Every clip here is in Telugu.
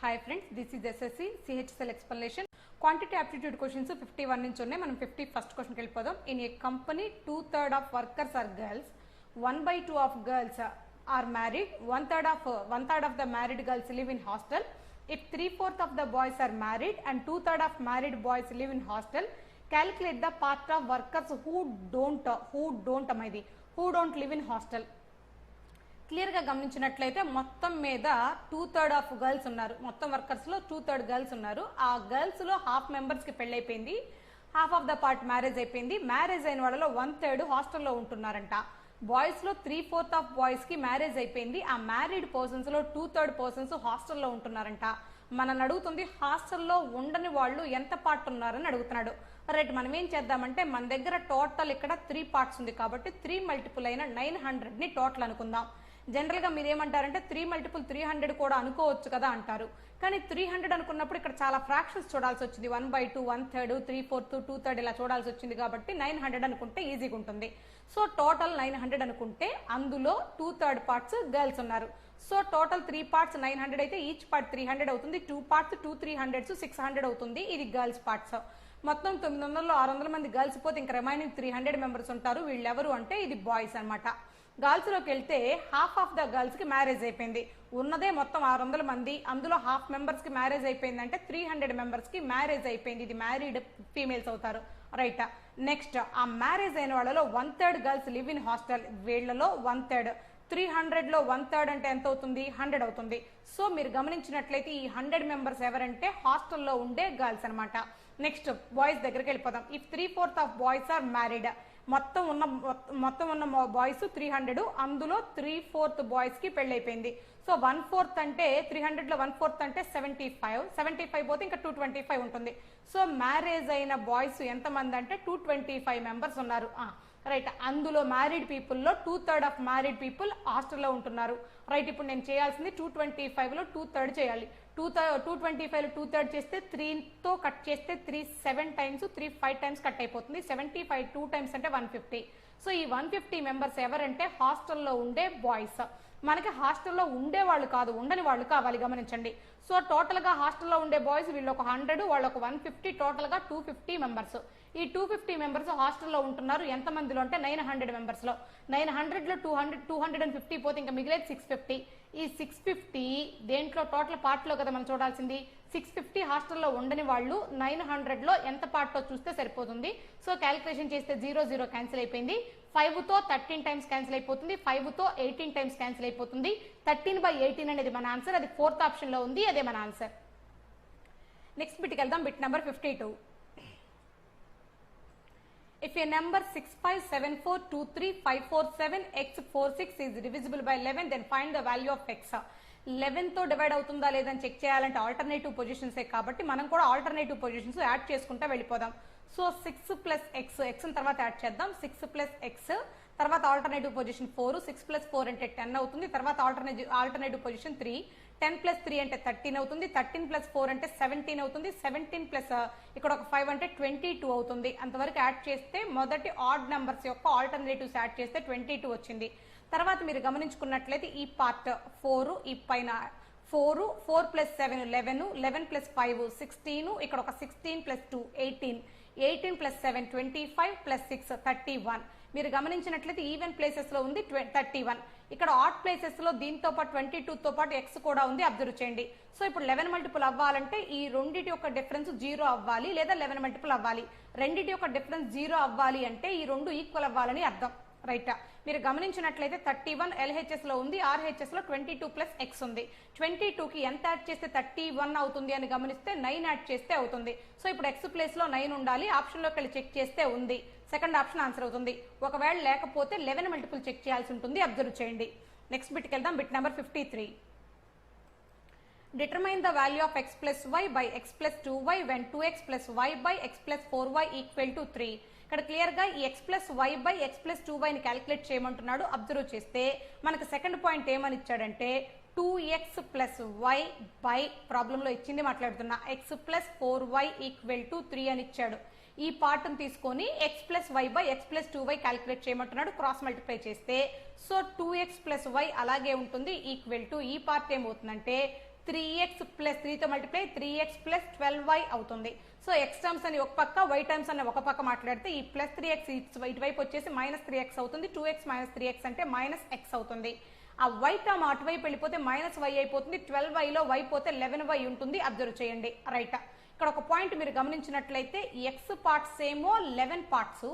Hi friends, this is SSC CHSL explanation. Quantity aptitude questions 51 నుంచి ఉన్నాయి. మనం 51st question కి వెళ్ళిపోదాం. In a company 2/3 of workers are girls, 1/2 of girls are married, 1/3 of the married girls live in hostel. If 3/4 of the boys are married and 2/3 of married boys live in hostel, calculate the part of workers who don't live in hostel. Clear గా గమనించినట్లయితే మొత్తం మీద 2/3 ఆఫ్ గర్ల్స్ ఉన్నారు. మొత్తం వర్కర్స్ లో 2/3 గర్ల్స్ ఉన్నారు. ఆ గర్ల్స్ లో హాఫ్ మెంబర్స్ కి పెళ్లి అయిపోయింది, half of the part marriage అయిపోయింది. మ్యారేజ్ అయిన వాళ్ళలో 1/3 హాస్టల్లో ఉంటున్నారంట. బాయ్స్ లో 3/4 ఆఫ్ బాయ్స్ కి మ్యారేజ్ అయిపోయింది. ఆ మ్యారీడ్ పర్సన్స్ లో 2/3 పర్సన్స్ హాస్టల్లో ఉంటున్నారంట. మనం అడుగుతుంది హాస్టల్లో ఉండని వాళ్ళు ఎంత పార్ట్ ఉన్నారని అడుగుతున్నాడు. రైట్, మనం ఏం చేద్దామంటే మన దగ్గర టోటల్ ఇక్కడ 3 పార్ట్స్ ఉంది కాబట్టి 3 మల్టిపుల్ అయిన 900 ని టోటల్ అనుకుందాం. జనరల్ గా మీరు ఏమంటారంటే 3 మల్టిపుల్ 300 కూడా అనుకోవచ్చు కదా అంటారు. కానీ 300 అనుకున్నప్పుడు ఇక్కడ చాలా ఫ్రాక్షన్స్ చూడాల్సి వచ్చింది. 1/2, 1/3, 3/4, 2/3 ఇలా చూడాల్సి వచ్చింది కాబట్టి 900 అనుకుంటే ఈజీగా ఉంటుంది. సో టోటల్ 900 అనుకుంటే అందులో 2/3 పార్ట్స్ గర్ల్స్ ఉన్నారు. సో టోటల్ 3 పార్ట్స్ 900 అయితే ఈచ్ పార్ట్ 300 అవుతుంది. 2 పార్ట్స్ 2 300s 600 అవుతుంది. ఇది గర్ల్స్ పార్ట్స్. మొత్తం 900లో 600 మంది గర్ల్స్ పోతే ఇంకా రిమైనింగ్ 300 మెంబర్స్ ఉంటారు. వీళ్ళెవరు అంటే ఇది బాయ్స్ అనమాట. గర్ల్స్ లోకి వెళ్తే హాఫ్ ఆఫ్ ద గర్ల్స్ కి మ్యారేజ్ అయిపోయింది. ఉన్నదే మొత్తం 600 మంది, అందులో హాఫ్ మెంబర్స్ కి మ్యారేజ్ అయిపోయింది అంటే 300 మెంబర్స్ కి మ్యారేజ్ అయిపోయింది. ఇది మ్యారీడ్ ఫీమేల్స్ అవుతారు. రైట్, నెక్స్ట్ ఆ మ్యారేజ్ అయిన వాళ్ళలో 1/3 గర్ల్స్ లివ్ ఇన్ హాస్టల్. వీళ్లలో 1/3, 300 లో 1/3 అంటే ఎంత అవుతుంది? 100 అవుతుంది. సో మీరు గమనించినట్లయితే ఈ 100 మెంబర్స్ ఎవరంటే హాస్టల్లో ఉండే గర్ల్స్ అనమాట. నెక్స్ట్ బాయ్స్ దగ్గరికి వెళ్ళిపోదాం. If 3/4 of boys are married, మొత్తం ఉన్న బాయ్స్ 300, అందులో 3/4 బాయ్స్ కి పెళ్లి అయిపోయింది. సో 1/4 అంటే 300 లో 1/4 అంటే 75 పోతే ఇంకా 225 ఉంటుంది. సో మ్యారేజ్ అయిన బాయ్స్ ఎంత మంది అంటే 225 మెంబర్స్ ఉన్నారు. రైట్, అందులో మ్యారీడ్ పీపుల్లో 2/3 ఆఫ్ మ్యారీడ్ పీపుల్ హాస్టల్లో ఉంటున్నారు. రైట్, ఇప్పుడు నేను చేయాల్సింది 225లో 2/3 చేయాలి. 225లో 2/3 చేస్తే 3తో కట్ చేస్తే 3 7 టైమ్స్ 3 5 టైమ్స్ కట్ అయిపోతుంది. 75 2 టైమ్స్ అంటే 150. సో ఈ 150 మెంబర్స్ ఎవరంటే హాస్టల్లో ఉండే బాయ్స్. మనకి హాస్టల్లో ఉండే వాళ్ళు కాదు, ఉండని వాళ్ళు కావాలి. గమనించండి. సో టోటల్ గా హాస్టల్లో ఉండే బాయ్స్ వీళ్ళు ఒక 100, వాళ్ళు ఒక 150, టోటల్ గా 250 మెంబర్స్. ఈ 250 మెంబర్స్ హాస్టల్లో ఉంటున్నారు. ఎంత మందిలో అంటే 900 మెంబర్స్ లో. 900 లో 250 పోతే ఇంకా మిగిలేదు 650. ఈ 650 దేంట్లో టోటల్ పార్ట్ లో కదా మనం చూడాల్సింది. 650 హాస్టల్లో ఉండని వాళ్ళు 900 లో ఎంత పార్ట్ చూస్తే సరిపోతుంది. సో క్యాలిక్యులేషన్ చేస్తే 0 0 క్యాన్సిల్ అయిపోయింది. 5తో 13 టైమ్స్ క్యాన్సిల్ అయిపోతుంది. 5తో 18 టైమ్స్ క్యాన్సిల్ అయిపోతుంది. 13/18 అనేది మన ఆన్సర్. అది 4th ఆప్షన్ లో ఉంది, అదే మన ఆన్సర్. నెక్స్ట్ బిట్కి వెళ్దాం. Bit number 52. If a number 65742354 x46 is divisible by 11, then find the value of x. 11 తో డివైడ్ అవుతుందా లేదని చెక్ చేయాలంటే ఆల్టర్నేటివ్ పొజిషన్స్ కాబట్టి మనం కూడా ఆల్టర్నేటివ్ పొజిషన్స్ యాడ్ చేసుకుంటా వెళ్ళిపోదాం. సో 6 ప్లస్ ఎక్స్, ఎక్స్ తర్వాత యాడ్ చేద్దాం. 6 ప్లస్ ఎక్స్ తర్వాత ఆల్టర్నేటివ్ పొజిషన్ 4, 6 ప్లస్ 4 అంటే 10 అవుతుంది. తర్వాత ఆల్టర్నేటివ్ పొజిషన్ 3, 10 ప్లస్ 3 అంటే 13 అవుతుంది. 13 ప్లస్ 4 అంటే 17 అవుతుంది. 17 ప్లస్ ఇక్కడ ఒక 5 అంటే 22 అవుతుంది. అంతవరకు యాడ్ చేస్తే మొదటి ఆడ్ నెంబర్స్ యొక్క ఆల్టర్నేటివ్స్ యాడ్ చేస్తే 22 వచ్చింది. తర్వాత మీరు గమనించుకున్నట్లయితే ఈ పార్ట్ 4, ఈ పైన 4 ప్లస్ 7 11, 11 ప్లస్ 5 16, ఇక్కడ ఒక 16 ప్లస్ 2 18, 18 ప్లస్ 7 25 ప్లస్ 6 31. మీరు గమనించినట్లయితే ఈవెన్ ప్లేసెస్ లో ఉంది 31. ఇక్కడ ఆడ్ ప్లేసెస్ లో దీంతో పాటు 22 తో పాటు ఎక్స్ కూడా ఉంది, అబ్జర్వ్ చేయండి. సో ఇప్పుడు 11 మల్టిపుల్ అవ్వాలంటే ఈ రెండింటి యొక్క డిఫరెన్స్ 0 అవ్వాలి, లేదా 11 మల్టిపుల్ అవ్వాలి. రెండింటి యొక్క డిఫరెన్స్ 0 అవ్వాలి అంటే ఈ రెండు ఈక్వల్ అవ్వాలని అర్థం. రైట్, మీరు గమనించినట్లయితే 31 LHS లో ఉంది, RHS లో 22 ప్లస్ ఎక్స్ ఉంది. 22 కి ఎంత యాడ్ చేస్తే 31 అవుతుంది అని గమనిస్తే 9 యాడ్ చేస్తే అవుతుంది. సో ఇప్పుడు ఎక్స్ ప్లేస్ లో 9 ఉండాలి. ఆప్షన్ లోకి వెళ్ళి చెక్ చేస్తే ఉంది, సెకండ్ ఆప్షన్ ఆన్సర్ అవుతుంది. ఒకవేళ లేకపోతే 11 మల్టిపుల్ చెక్ చేయాల్సి ఉంటుంది, అబ్జర్వ్ చేయండి. నెక్స్ట్ బిట్కి వెళ్దాం. Bit number 53. Determine the value of x plus y by x plus 2y when 2x plus y by x plus 4y equal to 3. ఇక్కడ క్లియర్ గా ఈ x plus y by x plus 2y ని క్యాలిక్యులేట్ చేయమంటున్నాడు. అబ్జర్వ్ చేస్తే మనకు సెకండ్ పాయింట్ ఏమని ఇచ్చాడంటే 2x ప్లస్ y బై ప్రాబ్లంలో ఇచ్చింది మాట్లాడుతున్నా x plus 4y equal to 3 అని ఇచ్చాడు. ఈ పార్ట్ ని తీసుకొని x plus y by x plus 2y calculate చేయమంటున్నాడు. క్రాస్ మల్టిప్లై చేస్తే సో 2x ప్లస్ y అలాగే ఉంటుంది ఈక్వల్ టు ఈ పార్ట్ ఏమవుతుందంటే 3x plus 3తో multiply 3x plus 12y అవుతుంది. సో ఎక్స్ టర్మ్స్ అని ఒక పక్క, వై టర్మ్స్ అని ఒక పక్క మాట్లాడితే ఈ ప్లస్ 3x ఇటువైపు వచ్చేసి మైనస్ 3x అవుతుంది. 2x మైనస్ 3x అంటే మైనస్ x అవుతుంది. ఆ y టర్మ్ అటువైపు వెళ్ళిపోతే మైనస్ y అయిపోతుంది. 12yలో y పోతే 11y ఉంటుంది. అబ్జర్వ్ చేయండి. రైట్, ఇక్కడ ఒక పాయింట్ మీరు గమనించినట్లయితే x పార్ట్స్ ఏమో 11 పార్ట్స్,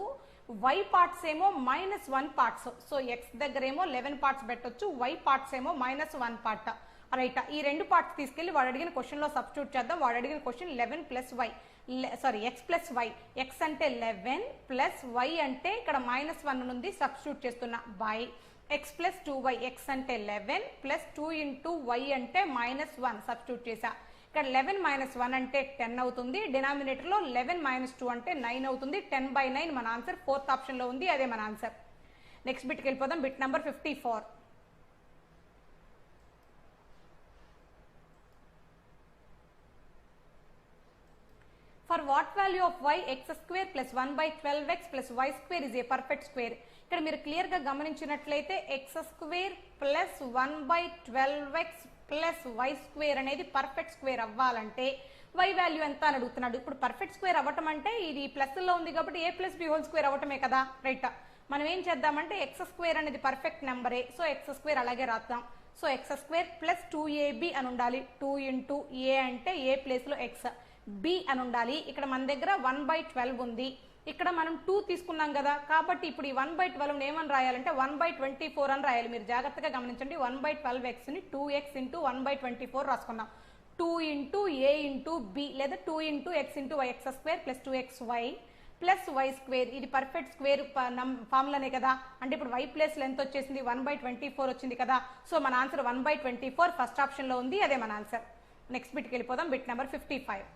y పార్ట్స్ ఏమో -1 పార్ట్స్. సో x దగ్గర ఏమో 11 పార్ట్స్ పెట్టొచ్చు, y పార్ట్స్ ఏమో -1 పార్ట్. రైట్, ఈ రెండు పార్ట్స్ తీసుకెళ్లి వాడు అడిగిన క్వశ్చన్ లో సబ్స్టిట్యూట్ చేద్దాం. వాడు అడిగిన question 11 plus y, sorry x plus y, x అంటే 11 ప్లస్ y అంటే ఇక్కడ -1 ఉంది, సబ్స్టిట్యూట్ చేస్తున్నా by x plus 2y. x అంటే 11 ప్లస్ 2 ఇంటూ y అంటే -1, సబ్స్టిట్యూట్ చేసా. ఇక్కడ 11 మైనస్ 1 అంటే 10 అవుతుంది. డినామినేటర్ లో 11 మైనస్ 2 అంటే 9 అవుతుంది. 10/9 మన ఆన్సర్. ఫోర్త్ ఆప్షన్ లో ఉంది, అదే మన ఆన్సర్. నెక్స్ట్ బిట్కి వెళ్ళిపోదాం. Bit number 54. For what value of y x square plus 1/12x plus y square is a perfect square. ఇక్కడ మీరు క్లియర్ గా గమనించినట్లయితే x square plus 1/12x plus y square అనేది పర్ఫెక్ట్ స్క్వేర్ అవ్వాలంటే y వాల్యూ ఎంత అని అడుగుతున్నాడు. ఇప్పుడు పర్ఫెక్ట్ స్క్వేర్ అవ్వటం అంటే ఇది ప్లస్ లో ఉంది కాబట్టి a plus b whole square అవ్వటమే కదా. రైట్, మనం ఏం చేద్దామంటే x స్క్వేర్ అనేది పర్ఫెక్ట్ నెంబరే, సో x స్క్వేర్ అలాగే రాద్దాం. So x square plus 2ab అని ఉండాలి. 2 ఇంటూ a అంటే a ప్లేస్ లో x, b అని ఉండాలి. ఇక్కడ మన దగ్గర 1/12 ఉంది, ఇక్కడ మనం 2 తీసుకున్నాం కదా, కాబట్టి ఇప్పుడు ఈ 1/12 ఏమని రాయాలంటే 1/24 అని రాయాలి. మీరు జాగ్రత్తగా గమనించండి. 1/12x ని 2x ఇంటూ 1/24 రాసుకున్నాం. 2 ఇంటూ a ఇంటూ b లేదా 2 into x into y, x square plus 2xy plus y square. ఇది పర్ఫెక్ట్ స్క్వేర్ ఫార్ములానే కదా. అంటే ఇప్పుడు y ప్లేస్ లో ఎంత వచ్చేసింది, 1/24 వచ్చింది కదా. సో మన ఆన్సర్ 1/24 ఫస్ట్ ఆప్షన్ లో ఉంది, అదే మన ఆన్సర్. నెక్స్ట్ బిట్కి వెళ్ళిపోదాం. Bit number 55.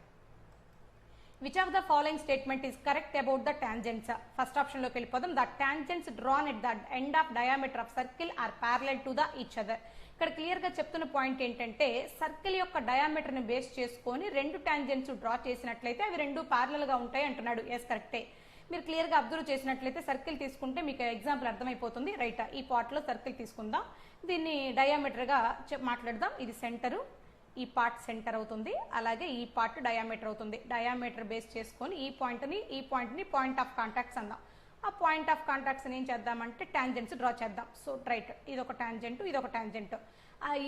Which of the following statement is correct about the tangents? First option లోకి వెళ్ళిపోదాం. The tangents drawn at the end of diameter of circle are parallel to the each other. ఇక్కడ క్లియర్ గా చెప్తున్న పాయింట్ ఏంటంటే సర్కిల్ యొక్క డయామీటర్ ని బేస్ చేసుకొని రెండు టాంజెంట్స్ డ్రా చేసినట్లయితే అవి రెండు ప్యారలల్ గా ఉంటాయి అంటున్నాడు. ఎస్, కరెక్టే. మీరు క్లియర్ గా అబ్జర్వ్ చేసినట్లయితే సర్కిల్ తీసుకుంటే మీకు ఎగ్జాంపుల్ అర్థమైపోతుంది. రైట్, ఈ పార్ట్ లో సర్కిల్ తీసుకుందాం, దీన్ని డయామీటర్ గా మాట్లాడదాం. ఇది సెంటరు, ఈ పార్ట్ సెంటర్ అవుతుంది, అలాగే ఈ పార్ట్ డయామీటర్ అవుతుంది. డయామీటర్ బేస్ చేసుకొని ఈ పాయింట్ని పాయింట్ ఆఫ్ కాంటాక్ట్స్ అందాం. ఆ పాయింట్ ఆఫ్ కాంటాక్ట్స్ ఏం చేద్దామంటే టాంజెంట్స్ డ్రా చేద్దాం. సో రైట్, ఇదొక టాంజెంట్, ఇదొక టాంజెంట్.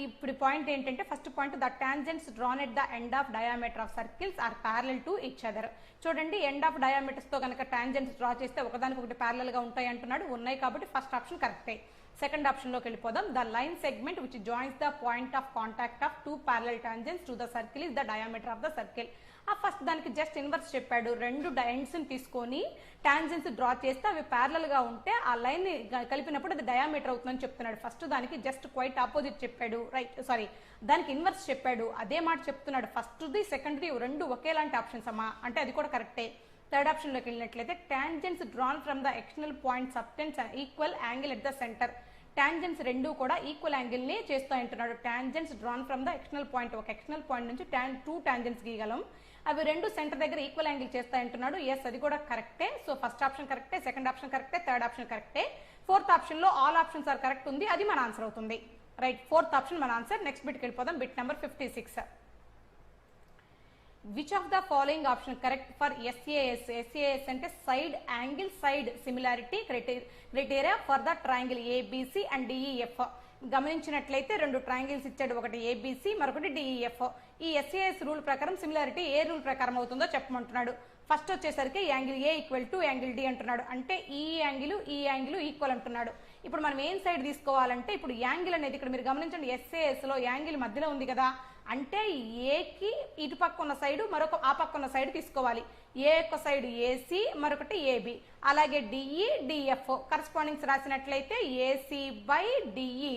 ఇప్పుడు పాయింట్ ఏంటంటే first point, the tangents drawn at the end of diameter of circles are parallel to each other. చూడండి, ఎండ్ ఆఫ్ డయామీటర్స్ తో కనుక టాంజెంట్స్ డ్రా చేస్తే ఒకదానికి ఒకటి ప్యారలల్ గా ఉంటాయి అంటున్నాడు. ఉన్నాయి కాబట్టి ఫస్ట్ ఆప్షన్ కరెక్టే. సెకండ్ ఆప్షన్ లోకి వెళ్ళిపోదాం. The line segment which joins the point of contact of two parallel tangents to the circle is the diameter of the circle. ఆ ఫస్ట్ దానికి జస్ట్ ఇన్వర్స్ చెప్పాడు. రెండు ఎండ్స్ తీసుకొని టాంజెంట్స్ డ్రా చేస్తే అవి ప్యారలల్ గా ఉంటే ఆ లైన్ ని కలిపినప్పుడు అది డయామీటర్ అవుతుందని చెప్తున్నాడు. ఫస్ట్ దానికి జస్ట్ క్వైట్ ఆపోజిట్ చెప్పాడు. రైట్, సారీ, దానికి ఇన్వర్స్ చెప్పాడు. అదే మాట చెప్తున్నాడు. ఫస్ట్ది సెకండ్ది రెండు ఒకేలాంటి ఆప్షన్స్ అమ్మా, అంటే అది కూడా కరెక్టే. థర్డ్ ఆప్షన్ లోకి వెళ్ళినట్లయితే tangents drawn from the external point subtends equal angle at the centre. Tangents రెండు కూడా ఈక్వల్ యాంగిల్ ని చేస్తాయంటున్నాడు. Tangents drawn from the external point, ఒక ఎక్స్టర్నల్ పాయింట్ నుంచి టూ టాంజెంట్స్ గీయగలం, అవి రెండు సెంటర్ దగ్గర ఈక్వల్ యాంగిల్ చేస్తాయంటున్నాడు. ఎస్, అది కూడా కరెక్టే. సో ఫస్ట్ ఆప్షన్ కరెక్టే, సెకండ్ ఆప్షన్ కరెక్టే, థర్డ్ ఆప్షన్ కరెక్టే. ఫోర్త్ ఆప్షన్ లో ఆల్ ఆప్షన్స్ ఆర్ కరెక్ట్ ఉంది, అది మన ఆన్సర్ అవుతుంది. రైట్, ఫోర్త్ ఆప్షన్ మన ఆన్సర్. నెక్స్ట్ బిట్కి వెళ్ళిపోదాం. Bit number 56. Which of the following option correct for SAS? SAS అంటే side angle side similarity criteria for the triangle ABC and DEF. గమనించినట్లయితే రెండు ట్రయాంగిల్స్ ఇచ్చాడు, ఒకటి ABC మరొకటి DEF. ఈ SAS రూల్ ప్రకారం సిమిలారిటీ ఏ రూల్ ప్రకారం అవుతుందో చెప్పమంటున్నాడు. ఫస్ట్ వచ్చేసరికి angle A equal to angle D అంటున్నాడు. అంటే ఈ యాంగిల్ ఈక్వల్ అంటున్నాడు. ఇప్పుడు మనం ఏం సైడ్ తీసుకోవాలంటే ఇప్పుడు యాంగిల్ అనేది ఇక్కడ మీరు గమనించండి, SAS లో యాంగిల్ మధ్యలో ఉంది కదా, అంటే ఏకి ఇటు పక్క ఉన్న సైడ్ మరొక ఆ పక్క ఉన్న సైడ్ తీసుకోవాలి. ఏ యొక్క సైడ్ AC మరొకటి AB, అలాగే DE DF కరస్పాండింగ్స్ రాసినట్లయితే AC by DE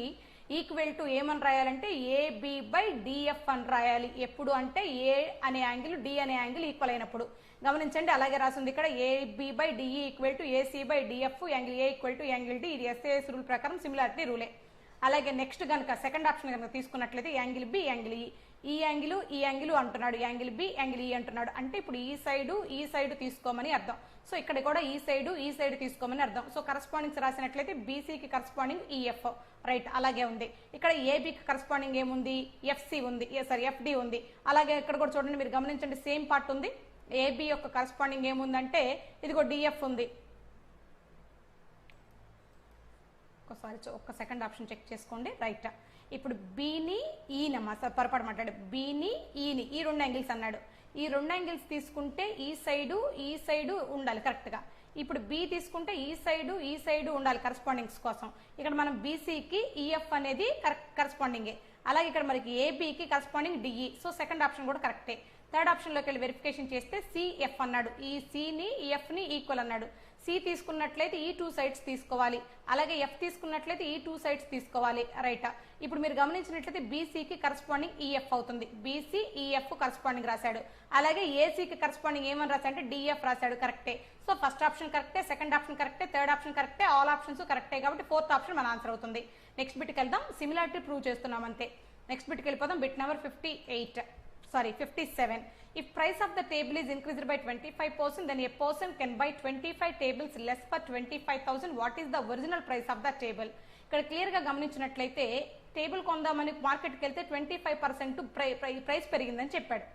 equal to ఏమని రాయాలంటే AB బై DF అని రాయాలి. ఎప్పుడు అంటే ఏ అనే యాంగిల్ D అనే యాంగిల్ ఈక్వల్ అయినప్పుడు. గమనించండి, అలాగే రాసింది ఇక్కడ AB by DE equal to AC by DF, angle A equal to angle D. ఇది SAS రూల్ ప్రకారం సిమిలారిటీ రూలే. అలాగే నెక్స్ట్ కనుక సెకండ్ ఆప్షన్ కనుక తీసుకున్నట్లయితే యాంగిల్ బి యాంగిల్ ఈ యాంగిల్ అంటున్నాడు, యాంగిల్ బి యాంగిల్ ఈ అంటున్నాడు. అంటే ఇప్పుడు ఈ సైడ్ తీసుకోమని అర్థం. సో ఇక్కడ కూడా ఈ సైడ్ తీసుకోమని అర్థం. సో కరస్పాండింగ్స్ రాసినట్లయితే బీసీకి కరస్పాండింగ్ ఈఎఫ్, రైట్ అలాగే ఉంది. ఇక్కడ ఏబీకి కరస్పాండింగ్ ఏముంది, ఎఫ్సి ఉంది, ఎఫ్డి ఉంది. అలాగే ఇక్కడ కూడా చూడండి, మీరు గమనించండి, సేమ్ పార్ట్ ఉంది. ఏబి యొక్క కరస్పాండింగ్ ఏముందంటే ఇదిగో డిఎఫ్ ఉంది. ఒక్క సెకండ్ ఆప్షన్ చెక్ చేసుకోండి, రైట్. ఇప్పుడు బీని ఈనమ్మా, పొరపాటు మాట్లాడు, బీని ఈని ఈ రెండు యాంగిల్స్ అన్నాడు. ఈ రెండు యాంగిల్స్ తీసుకుంటే ఈ సైడు ఉండాలి కరెక్ట్గా. ఇప్పుడు బి తీసుకుంటే ఈ సైడు ఉండాలి కరస్పాండింగ్స్ కోసం. ఇక్కడ మనం బీసీకి ఈఎఫ్ అనేది కరస్పాండింగే. అలాగే ఇక్కడ మనకి ఏబీకి corresponding DE. So second option కూడా కరెక్టే. థర్డ్ ఆప్షన్లోకి వెళ్ళి వెరిఫికేషన్ చేస్తే సిఎఫ్ అన్నాడు, ఈ సిని ఈఎఫ్ని ఈక్వల్ అన్నాడు. సి తీసుకున్నట్లయితే ఈ టూ సైడ్స్ తీసుకోవాలి, అలాగే ఎఫ్ తీసుకున్నట్లయితే ఈ టూ సైడ్స్ తీసుకోవాలి, రైట్. ఇప్పుడు మీరు గమనించినట్లయితే బీసీకి కరస్పాండింగ్ ఈఎఫ్ అవుతుంది, బీసీ ఈఎఫ్ కరస్పాండింగ్ రాశాడు. అలాగే ఏసీకి కరస్పాండింగ్ ఏమని రాశాడు అంటే డిఎఫ్ రాశాడు, కరెక్టే. సో ఫస్ట్ ఆప్షన్ కరెక్టే, సెకండ్ ఆప్షన్ కరెక్టే, థర్డ్ ఆప్షన్ కరెక్టే, ఆల్ ఆప్షన్స్ కరెక్టే. కాబట్టి ఫోర్త్ ఆప్షన్ మన ఆన్సర్ అవుతుంది. నెక్స్ట్ బిట్కి వెళ్దాం, సిమిలారిటీ ప్రూవ్ చేస్తున్నాం అంతే. నెక్స్ట్ బిట్కి వెళ్ళిపోదాం. Bit number 57. If price of the table is increased by 25%, then a person can buy 25 tables less for 25,000. What is the original price of the table? ఇక్కడ క్లియర్ గా గమనించినట్లయితే టేబుల్ కొందామని మార్కెట్కి వెళ్తే 25% ప్రైస్ పెరిగిందని చెప్పాడు.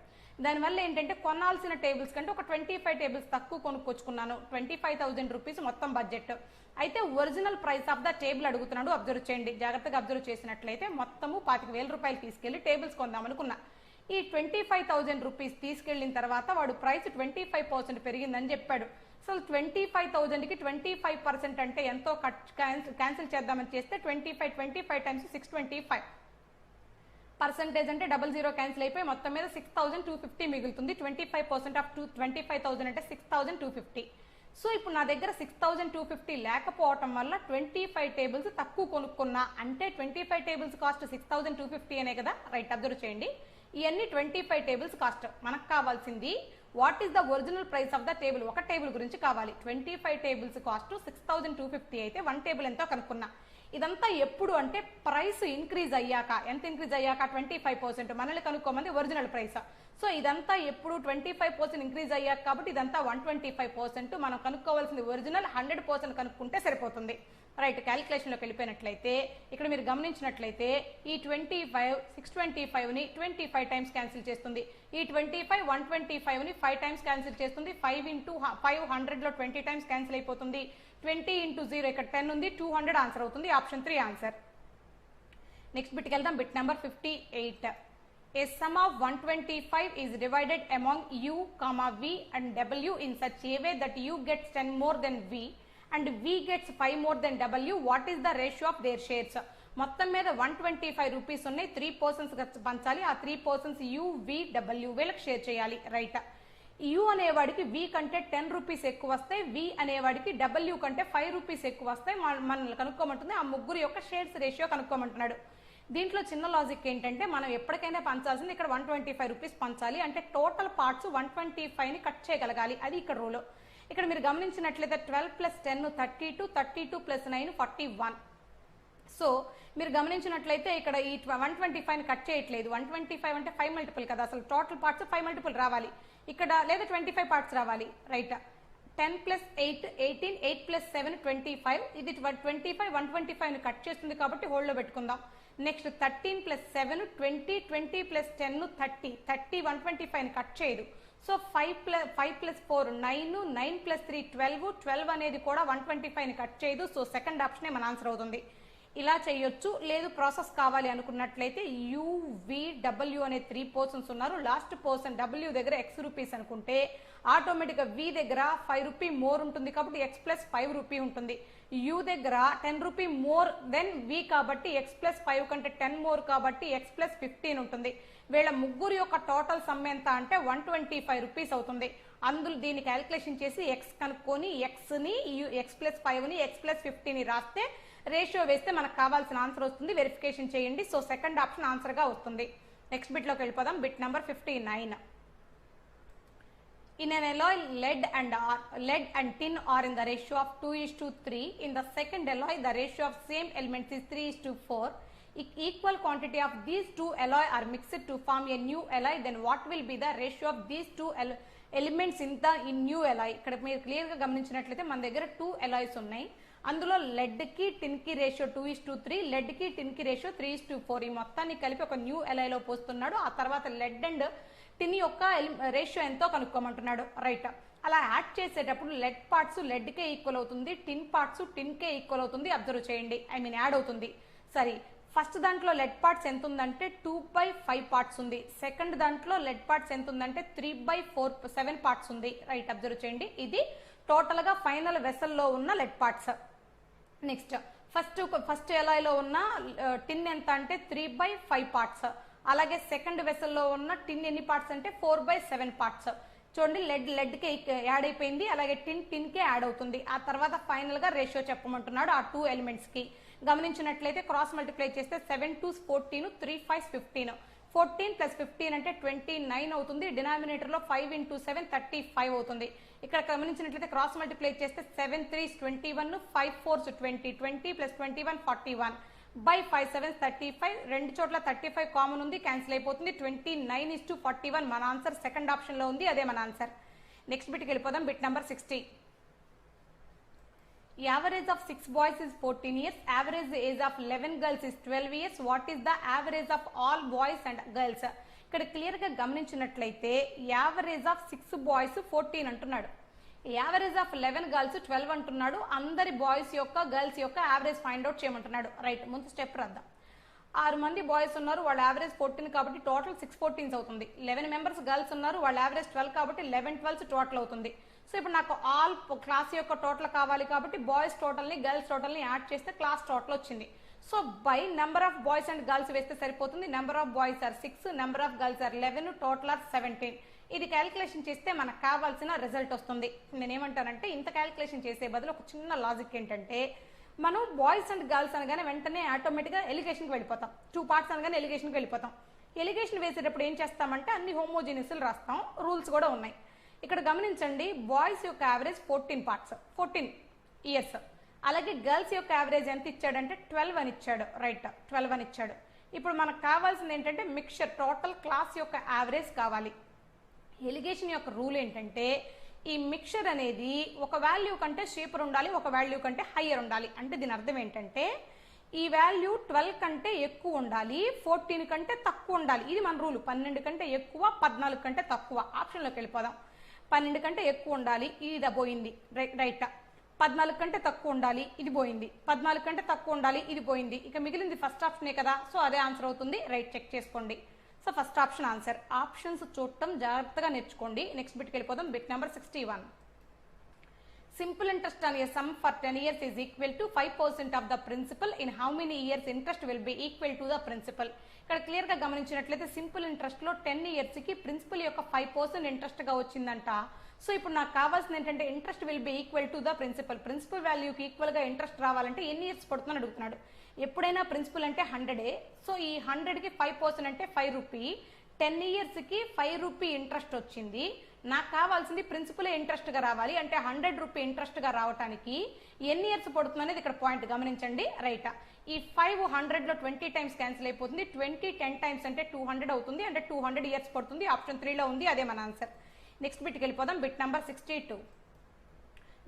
దానివల్ల ఏంటంటే కొనాల్సిన టేబుల్స్ కంటే ఒక 25 టేబుల్స్ తక్కువ కొనుక్కొచ్చుకున్నాను, 25,000 రూపీస్ మొత్తం బడ్జెట్. అయితే original price of the table అడుగుతున్నాడు. అబ్జర్వ్ చేయండి, జాగ్రత్తగా అబ్జర్వ్ చేసినట్లయితే మొత్తము 25,000 రూపాయలు తీసుకెళ్లి టేబుల్స్ కొందామనుకున్నా. ఈ 25,000 రూపీస్ తీసుకెళ్లిన తర్వాత వాడు ప్రైస్ 25% పెరిగిందని చెప్పాడు. అసలు 25,000కి 25% అంటే ఎంతో క్యాన్సిల్ చేద్దామని చేస్తే 25 టైమ్స్ 625 పర్సెంటేజ్ అంటే 00 క్యాన్సిల్ అయిపోయి మొత్తం మీద 6,250 మిగులుతుంది. 25% ఆఫ్ 25,000 అంటే 6,250. సో ఇప్పుడు నా దగ్గర 6,250 లేకపోవటం వల్ల 25 టేబుల్స్ తక్కువ కొనుక్కున్నా. అంటే 25 టేబుల్స్ కాస్ట్ 6,250 అనే కదా, రైట్. అబ్జర్వ్ చేయండి, ఇవన్నీ 25 టేబుల్స్ కాస్ట్. మనకు కావాల్సింది what is the original price of the table. ఒక టేబుల్ గురించి కావాలి. 25 టేబుల్స్ కాస్ట్ 6,250 అయితే వన్ టేబుల్ ఎంతో కనుక్కున్నా. ఇదంతా ఎప్పుడు అంటే ప్రైస్ ఇంక్రీజ్ అయ్యాక. ఎంత ఇంక్రీజ్ అయ్యాక? 25%. మనల్ని కనుక్కోమంది ఒరిజినల్ ప్రైస్. సో ఇదంతా ఎప్పుడు 25% ఇంక్రీజ్ అయ్యాక, కాబట్టి ఇదంతా 125%. మనం కనుక్కోవాల్సింది ఒరిజినల్ 100% కనుక్కుంటే సరిపోతుంది, రైట్. క్యాలిక్యులేషన్లోకి వెళ్ళిపోయినట్లయితే ఇక్కడ మీరు గమనించినట్లయితే ఈ 25 625ని 25 టైమ్స్ క్యాన్సిల్ చేస్తుంది. ఈ 25 125ని 5 టైమ్స్ క్యాన్సిల్ చేస్తుంది. 5 × 5 100లో 20 టైమ్స్ క్యాన్సిల్ అయిపోతుంది. 20 × 0 ఇక్కడ 10 ఉంది, 200 ఆన్సర్ అవుతుంది. Option 3 answer. నెక్స్ట్ బిట్కి వెళ్దాం. Bit number 58. A sum of 125 is divided among u, v and w in such a way that u gets 10 more than v and v gets 5 more than w. What is the ratio of their shares? మొత్తం మీద 125 రూపీస్ ఉన్నాయి, 3 పర్సన్స్ పంచాలి. ఆ 3 పర్సన్స్ u, v, w వీళ్ళకి షేర్ చేయాలి, రైట్. యూ అనేవాడికి వి కంటే 10 రూపీస్ ఎక్కువ వస్తాయి, వి అనేవాడికి డబ్ల్యూ కంటే 5 రూపీస్ ఎక్కువ వస్తాయి. మనల్ని కనుక్కోమంటుంది. ఆ ముగ్గురు యొక్క షేర్స్ రేషియో కనుక్కోమంటున్నాడు. దీంట్లో చిన్న లాజిక్ ఏంటంటే మనం ఎప్పటికైనా పంచాల్సింది ఇక్కడ 125 రూపీస్ పంచాలి. అంటే టోటల్ పార్ట్స్ 125ని కట్ చేయగలగాలి, అది ఇక్కడ రూల్. ఇక్కడ మీరు గమనించినట్లయితే 12 + 10 32, 32 + 9 41. సో మీరు గమనించినట్లయితే ఇక్కడ ఈ 125ని కట్ చేయట్లేదు. 125 అంటే 5 మల్టిపుల్ కదా, అసలు టోటల్ పార్ట్స్ 5 మల్టిపుల్ రావాలి ఇక్కడ, లేదా 25 పార్ట్స్ రావాలి, రైట్. 10 + 8 18, 8 + 7 25. ఇది 25 125ని కట్ చేస్తుంది కాబట్టి హోల్డ్లో పెట్టుకుందాం. నెక్స్ట్ 13 + 7 20, 20 + 10 30, 30 125ని కట్ చేయదు. సో 5 + 4 9, 9 + 3 12, 12 అనేది కూడా 125ని కట్ చేయదు. సో సెకండ్ ఆప్షనే మన ఆన్సర్ అవుతుంది. ఇలా చేయొచ్చు. లేదు ప్రాసెస్ కావాలి అనుకున్నట్లయితే UVW అనే 3 పర్సన్స్ ఉన్నారు. లాస్ట్ పర్సన్ W దగ్గర X రూపీస్ అనుకుంటే ఆటోమేటిక్గా V దగ్గర 5 రూపీ మోర్ ఉంటుంది కాబట్టి X + 5 రూపీ ఉంటుంది. U దగ్గర 10 రూపీ మోర్ దెన్ V కాబట్టి X + 5 కంటే 10 మోర్ కాబట్టి X + 15 ఉంటుంది. వీళ్ళ ముగ్గురు యొక్క టోటల్ సమ్ ఎంత అంటే 125 రూపీస్ అవుతుంది. అందులో దీన్ని క్యాలిక్యులేషన్ చేసి X కనుక్కొని Xని X + 5ని X + 15ని రాస్తే రేషియో వేస్తే మనకు కావాల్సిన ఆన్సర్ వస్తుంది. వెరిఫికేషన్ చేయండి. సో సెకండ్ ఆప్షన్ ఆన్సర్గా వస్తుంది. నెక్స్ట్ బిట్లోకి వెళ్ళిపోదాం. Bit number 59. In an alloy, lead and tin are in the ratio of 2:3. In the second alloy, the ratio of same elements is 3:4. If equal quantity of these two alloy are mixed to form a new alloy, then what will be the ratio of these two elements in new alloy? ఇక్కడ మీరు క్లియర్ గా గమనించినట్లయితే మన దగ్గర 2 alloys ఉన్నాయి. అందులో లెడ్ కి టిన్ కి రేషియో 2:3, లెడ్ కి టిన్ కి రేషియో 3:4. ఈ మొత్తాన్ని కలిపి ఒక న్యూ alloy లో పోస్తున్నాడు. ఆ తర్వాత లెడ్ అండ్ టిన్ యొక్క రేషియో ఎంతో కనుక్కోమంటున్నాడు. రైట్, అలా యాడ్ చేసేటప్పుడు లెడ్ పార్ట్స్ లెడ్ కే ఈక్వల్ అవుతుంది, టిన్ పార్ట్స్ టిన్ కే ఈక్వల్ అవుతుంది. అబ్జర్వ్ చేయండి, యాడ్ అవుతుంది. సరే, ఫస్ట్ దాంట్లో లెడ్ పార్ట్స్ ఎంత ఉందంటే 2/5 పార్ట్స్ ఉంది. సెకండ్ దాంట్లో లెడ్ పార్ట్స్ ఎంత ఉందంటే 3/4 7 పార్ట్స్ ఉంది. రైట్, అబ్జర్వ్ చేయండి. ఇది టోటల్ గా ఫైనల్ వెసల్లో ఉన్న లెడ్ పార్ట్స్. నెక్స్ట్ ఫస్ట్ ఎలాయ్లో ఉన్న టిన్ ఎంత అంటే 3/5 పార్ట్స్. అలాగే సెకండ్ వెసల్లో ఉన్న టిన్ ఎన్ని పార్ట్స్ అంటే 4/7 పార్ట్స్. చూడండి, లెడ్ కి యాడ్ అయిపోయింది, అలాగే టిన్ కి యాడ్ అవుతుంది. ఆ తర్వాత ఫైనల్ గా రేషియో చెప్పమంటున్నాడు ఆ 2 ఎలిమెంట్స్ కి. గమనించినట్లయితే క్రాస్ మల్టిప్లై చేస్తే 7 2 14, 3 5 15. 14 + 15 అంటే 29 అవుతుంది. డినామినేటర్ లో 5 × 7 35 అవుతుంది. ఇక్కడ గమనించినట్లయితే క్రాస్ మల్టిప్లై చేస్తే 7 3 21, 5 4 20, 20 + 21 41 by 5 7 35. రెండు చోట్ల 35 కామన్ ఉంది, క్యాన్సిల్ అయిపోతుంది. 29:41 మన ఆన్సర్ సెకండ్ ఆప్షన్ లో ఉంది, అదే మన ఆన్సర్. నెక్స్ట్ బిట్కి వెళ్ళిపోదాం. Bit number 60. Average of 6 boys is 14 years. Average age of 11 girls is 12 years. What is the average of all boys and girls? ఇక్కడ క్లియర్ గా గమనించినట్లయితే యావరేజ్ ఆఫ్ 6 బాయ్స్ 14 అంటున్నాడు, యావరేజ్ ఆఫ్ 11 గర్ల్స్ 12 అంటున్నాడు. అందరి బాయ్స్ యొక్క గర్ల్స్ యొక్క యావరేజ్ ఫైండ్ అవుట్ చేయమంటున్నాడు. రైట్, ముందు స్టెప్ రాద్దాం. 6 మంది బాయ్స్ ఉన్నారు, వాళ్ళ యావరేజ్ 14 కాబట్టి టోటల్ 6 14s అవుతుంది. 11 మెంబర్స్ గర్ల్స్ ఉన్నారు, వాళ్ళ యావరేజ్ 12 కాబట్టి 11 12s టోటల్ అవుతుంది. సో ఇప్పుడు నాకు ఆల్ క్లాస్ యొక్క టోటల్ కావాలి కాబట్టి బాయ్స్ టోటల్ ని గర్ల్స్ టోటల్ ని యాడ్ చేస్తే క్లాస్ టోటల్ వచ్చింది. So by number of boys and girls వేస్తే సరిపోతుంది. Number of boys are 6, number of girls are 11, total are 17. ఇది క్యాలిక్యులేషన్ చేస్తే మనకు కావాల్సిన రిజల్ట్ వస్తుంది. నేనేమంటానంటే ఇంత క్యాలిక్యులేషన్ చేసే బదులు ఒక చిన్న లాజిక్ ఏంటంటే, మనం బాయ్స్ అండ్ గర్ల్స్ అనగానే వెంటనే ఆటోమేటిక్గా ఎలిగేషన్కి వెళ్ళిపోతాం. 2 పార్ట్స్ అనగానే ఎలిగేషన్కి వెళ్ళిపోతాం. ఎలిగేషన్ వేసేటప్పుడు ఏం చేస్తామంటే అన్ని హోమోజీనియస్లు రాస్తాం, రూల్స్ కూడా ఉన్నాయి. ఇక్కడ గమనించండి, బాయ్స్ యొక్క యావరేజ్ 14 పార్ట్స్ 14 ఇయర్స్. అలాగే గర్ల్స్ యొక్క యావరేజ్ ఎంత ఇచ్చాడంటే 12 అని ఇచ్చాడు. రైట్, 12 అని ఇచ్చాడు. ఇప్పుడు మనకు కావాల్సింది ఏంటంటే మిక్చర్ టోటల్ క్లాస్ యొక్క యావరేజ్ కావాలి. ఎలిగేషన్ యొక్క రూల్ ఏంటంటే ఈ మిక్చర్ అనేది ఒక వాల్యూ కంటే షేపర్ ఉండాలి, ఒక వాల్యూ కంటే హయ్యర్ ఉండాలి. అంటే దీని అర్థం ఏంటంటే ఈ వాల్యూ 12 కంటే ఎక్కువ ఉండాలి, 14 కంటే తక్కువ ఉండాలి. ఇది మన రూల్. 12 కంటే ఎక్కువ, 14 కంటే తక్కువ. ఆప్షన్లోకి వెళ్ళిపోదాం. 12 కంటే ఎక్కువ ఉండాలి, ఇది పోయింది. రైట్. 14 కంటే తక్కువ ఉండాలి, ఇది పోయింది. 14 కంటే తక్కువ ఉండాలి, ఇది పోయింది. ఇక మిగిలింది ఫస్ట్ ఆప్షనే కదా, సో అదే ఆన్సర్ అవుతుంది. రైట్, చెక్ చేసుకోండి. So first option answer. Options చూడటం జాగ్రత్తగా నేర్చుకోండి. నెక్స్ట్ బిట్కి వెళ్ళిపోదాం. Bit number 61. Simple interest on a sum for 10 years is equal to 5% of the principal. In how many years interest will be equal to the principal? ఇక్కడ క్లియర్ గా గమనించినట్లయితే సింపుల్ ఇంట్రెస్ట్ లో 10 ఇయర్స్ కి ప్రిన్సిపల్ యొక్క 5% ఇంట్రెస్ట్ గా వచ్చిందంట. సో ఇప్పుడు నాకు కావాల్సింది ఏంటంటే interest will be equal to the principal వాల్యూకి ఈక్వల్ గా ఇంట్రెస్ట్ రావాలంటే ఎన్ని ఇయర్స్ పడుతుందని అడుగుతున్నాడు. ఎప్పుడైనా ప్రిన్సిపల్ అంటే 100. సో ఈ 100కి 5% అంటే 5 రూపీ. 10 ఇయర్స్ కి 5 రూపీ ఇంట్రెస్ట్ వచ్చింది. నాకు కావాల్సింది ప్రిన్సిపలే ఇంట్రెస్ట్ గా రావాలి. అంటే 100 రూపీ ఇంట్రెస్ట్ గా రావడానికి ఎన్ని ఇయర్స్ పడుతుంది అనేది ఇక్కడ పాయింట్ గమనించండి. రైట్, ఈ 5 100 లో 20 టైమ్స్ క్యాన్సిల్ అయిపోతుంది. 20 10 టైమ్స్ అంటే 200 అవుతుంది. అంటే 200 ఇయర్స్ పడుతుంది. ఆప్షన్ 3 లో ఉంది, అదే మన ఆన్సర్. నెక్స్ట్ బిట్కి వెళ్ళిపోదాం. Bit number 62.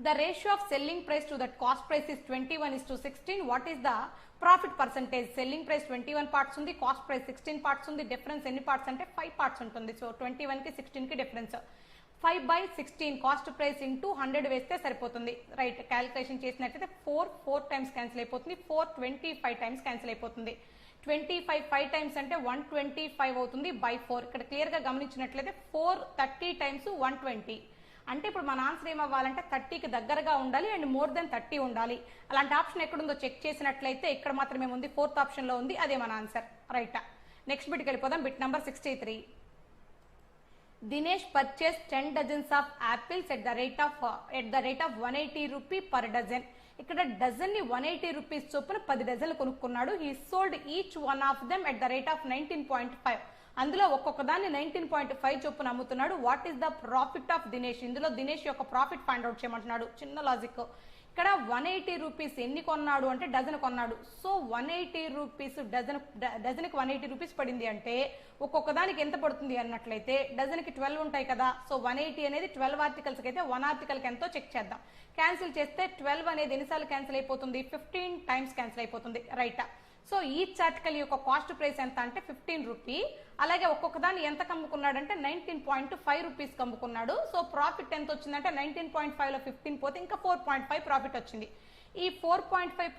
The ratio of selling price to that cost price is 21:16. What is the profit percentage? Selling price 21 parts ఉంది, కాస్ట్ ప్రైస్ 16 parts ఉంది. డిఫరెన్స్ ఎన్ని పార్ట్స్ అంటే 5 parts ఉంటుంది. సో 21 కి 16 కి డిఫరెన్స్ 5/16 కాస్ట్ ప్రైస్ ఇంటూ 100 వేస్తే సరిపోతుంది. రైట్, క్యాలిక్యులేషన్ చేసినట్లయితే 4 టైమ్స్ క్యాన్సిల్ అయిపోతుంది. 4 25 టైమ్స్ క్యాన్సిల్ అయిపోతుంది. 25 5 టైమ్స్ అంటే 125 అవుతుంది బై 4. ఇక్కడ క్లియర్ గా గమనించినట్లయితే 4 30 టైమ్స్ 120. అంటే ఇప్పుడు మన ఆన్సర్ ఏమవ్వాలంటే 30కి దగ్గరగా ఉండాలి అండ్ మోర్ దెన్ 30 ఉండాలి. అలాంటి ఆప్షన్ ఎక్కడుందో చెక్ చేసినట్లయితే ఇక్కడ మాత్రమే ఉంది, 4th ఆప్షన్ లో ఉంది, అదే మన ఆన్సర్. రైట్, నెక్స్ట్ బిట్కి వెళ్ళిపోదాం. Bit number 63. Dinesh purchased 10 dozens of apples at the rate of 180 rupee per dozen. ఇక్కడ డజన్ ని 180 రూపీస్ చొప్పున 10 డజన్లు కొనుక్కున్నాడు. He sold each one of them at the rate of 19.5. అందులో ఒక్కొక్క దాన్ని 19.5 చొప్పున అమ్ముతున్నాడు. What is the profit of Dinesh? ఇందులో దినేష్ యొక్క ప్రాఫిట్ ఫైండ్ అవుట్ చేయమంటున్నాడు. చిన్న లాజిక్. ఇక్కడ 180 రూపీస్ ఎన్ని కొన్నాడు అంటే డజన్ కొన్నాడు. సో 180 రూపీస్ డజన్కి 180 రూపీస్ పడింది అంటే ఒక్కొక్క దానికి ఎంత పడుతుంది అన్నట్లయితే డజన్కి 12 ఉంటాయి కదా. సో 180 అనేది 12 ఆర్టికల్స్కి అయితే 1 ఆర్టికల్కి ఎంతో చెక్ చేద్దాం. క్యాన్సిల్ చేస్తే 12 అనేది ఎన్నిసార్లు క్యాన్సిల్ అయిపోతుంది? 15 టైమ్స్ క్యాన్సిల్ అయిపోతుంది. రైట్. సో ఈచ్ ఆర్టికల్ యొక్క కాస్ట్ ప్రైస్ ఎంత అంటే 15 రూపీ. అలాగే ఒక్కొక్క దాన్ని ఎంత కమ్ముకున్నాడు అంటే 19.5 రూపీస్ కమ్ముకున్నాడు. సో ప్రాఫిట్ ఎంత వచ్చిందంటే 19.5లో 15 పోతే ఇంకా 4.5 ప్రాఫిట్ వచ్చింది. ఈ 4.5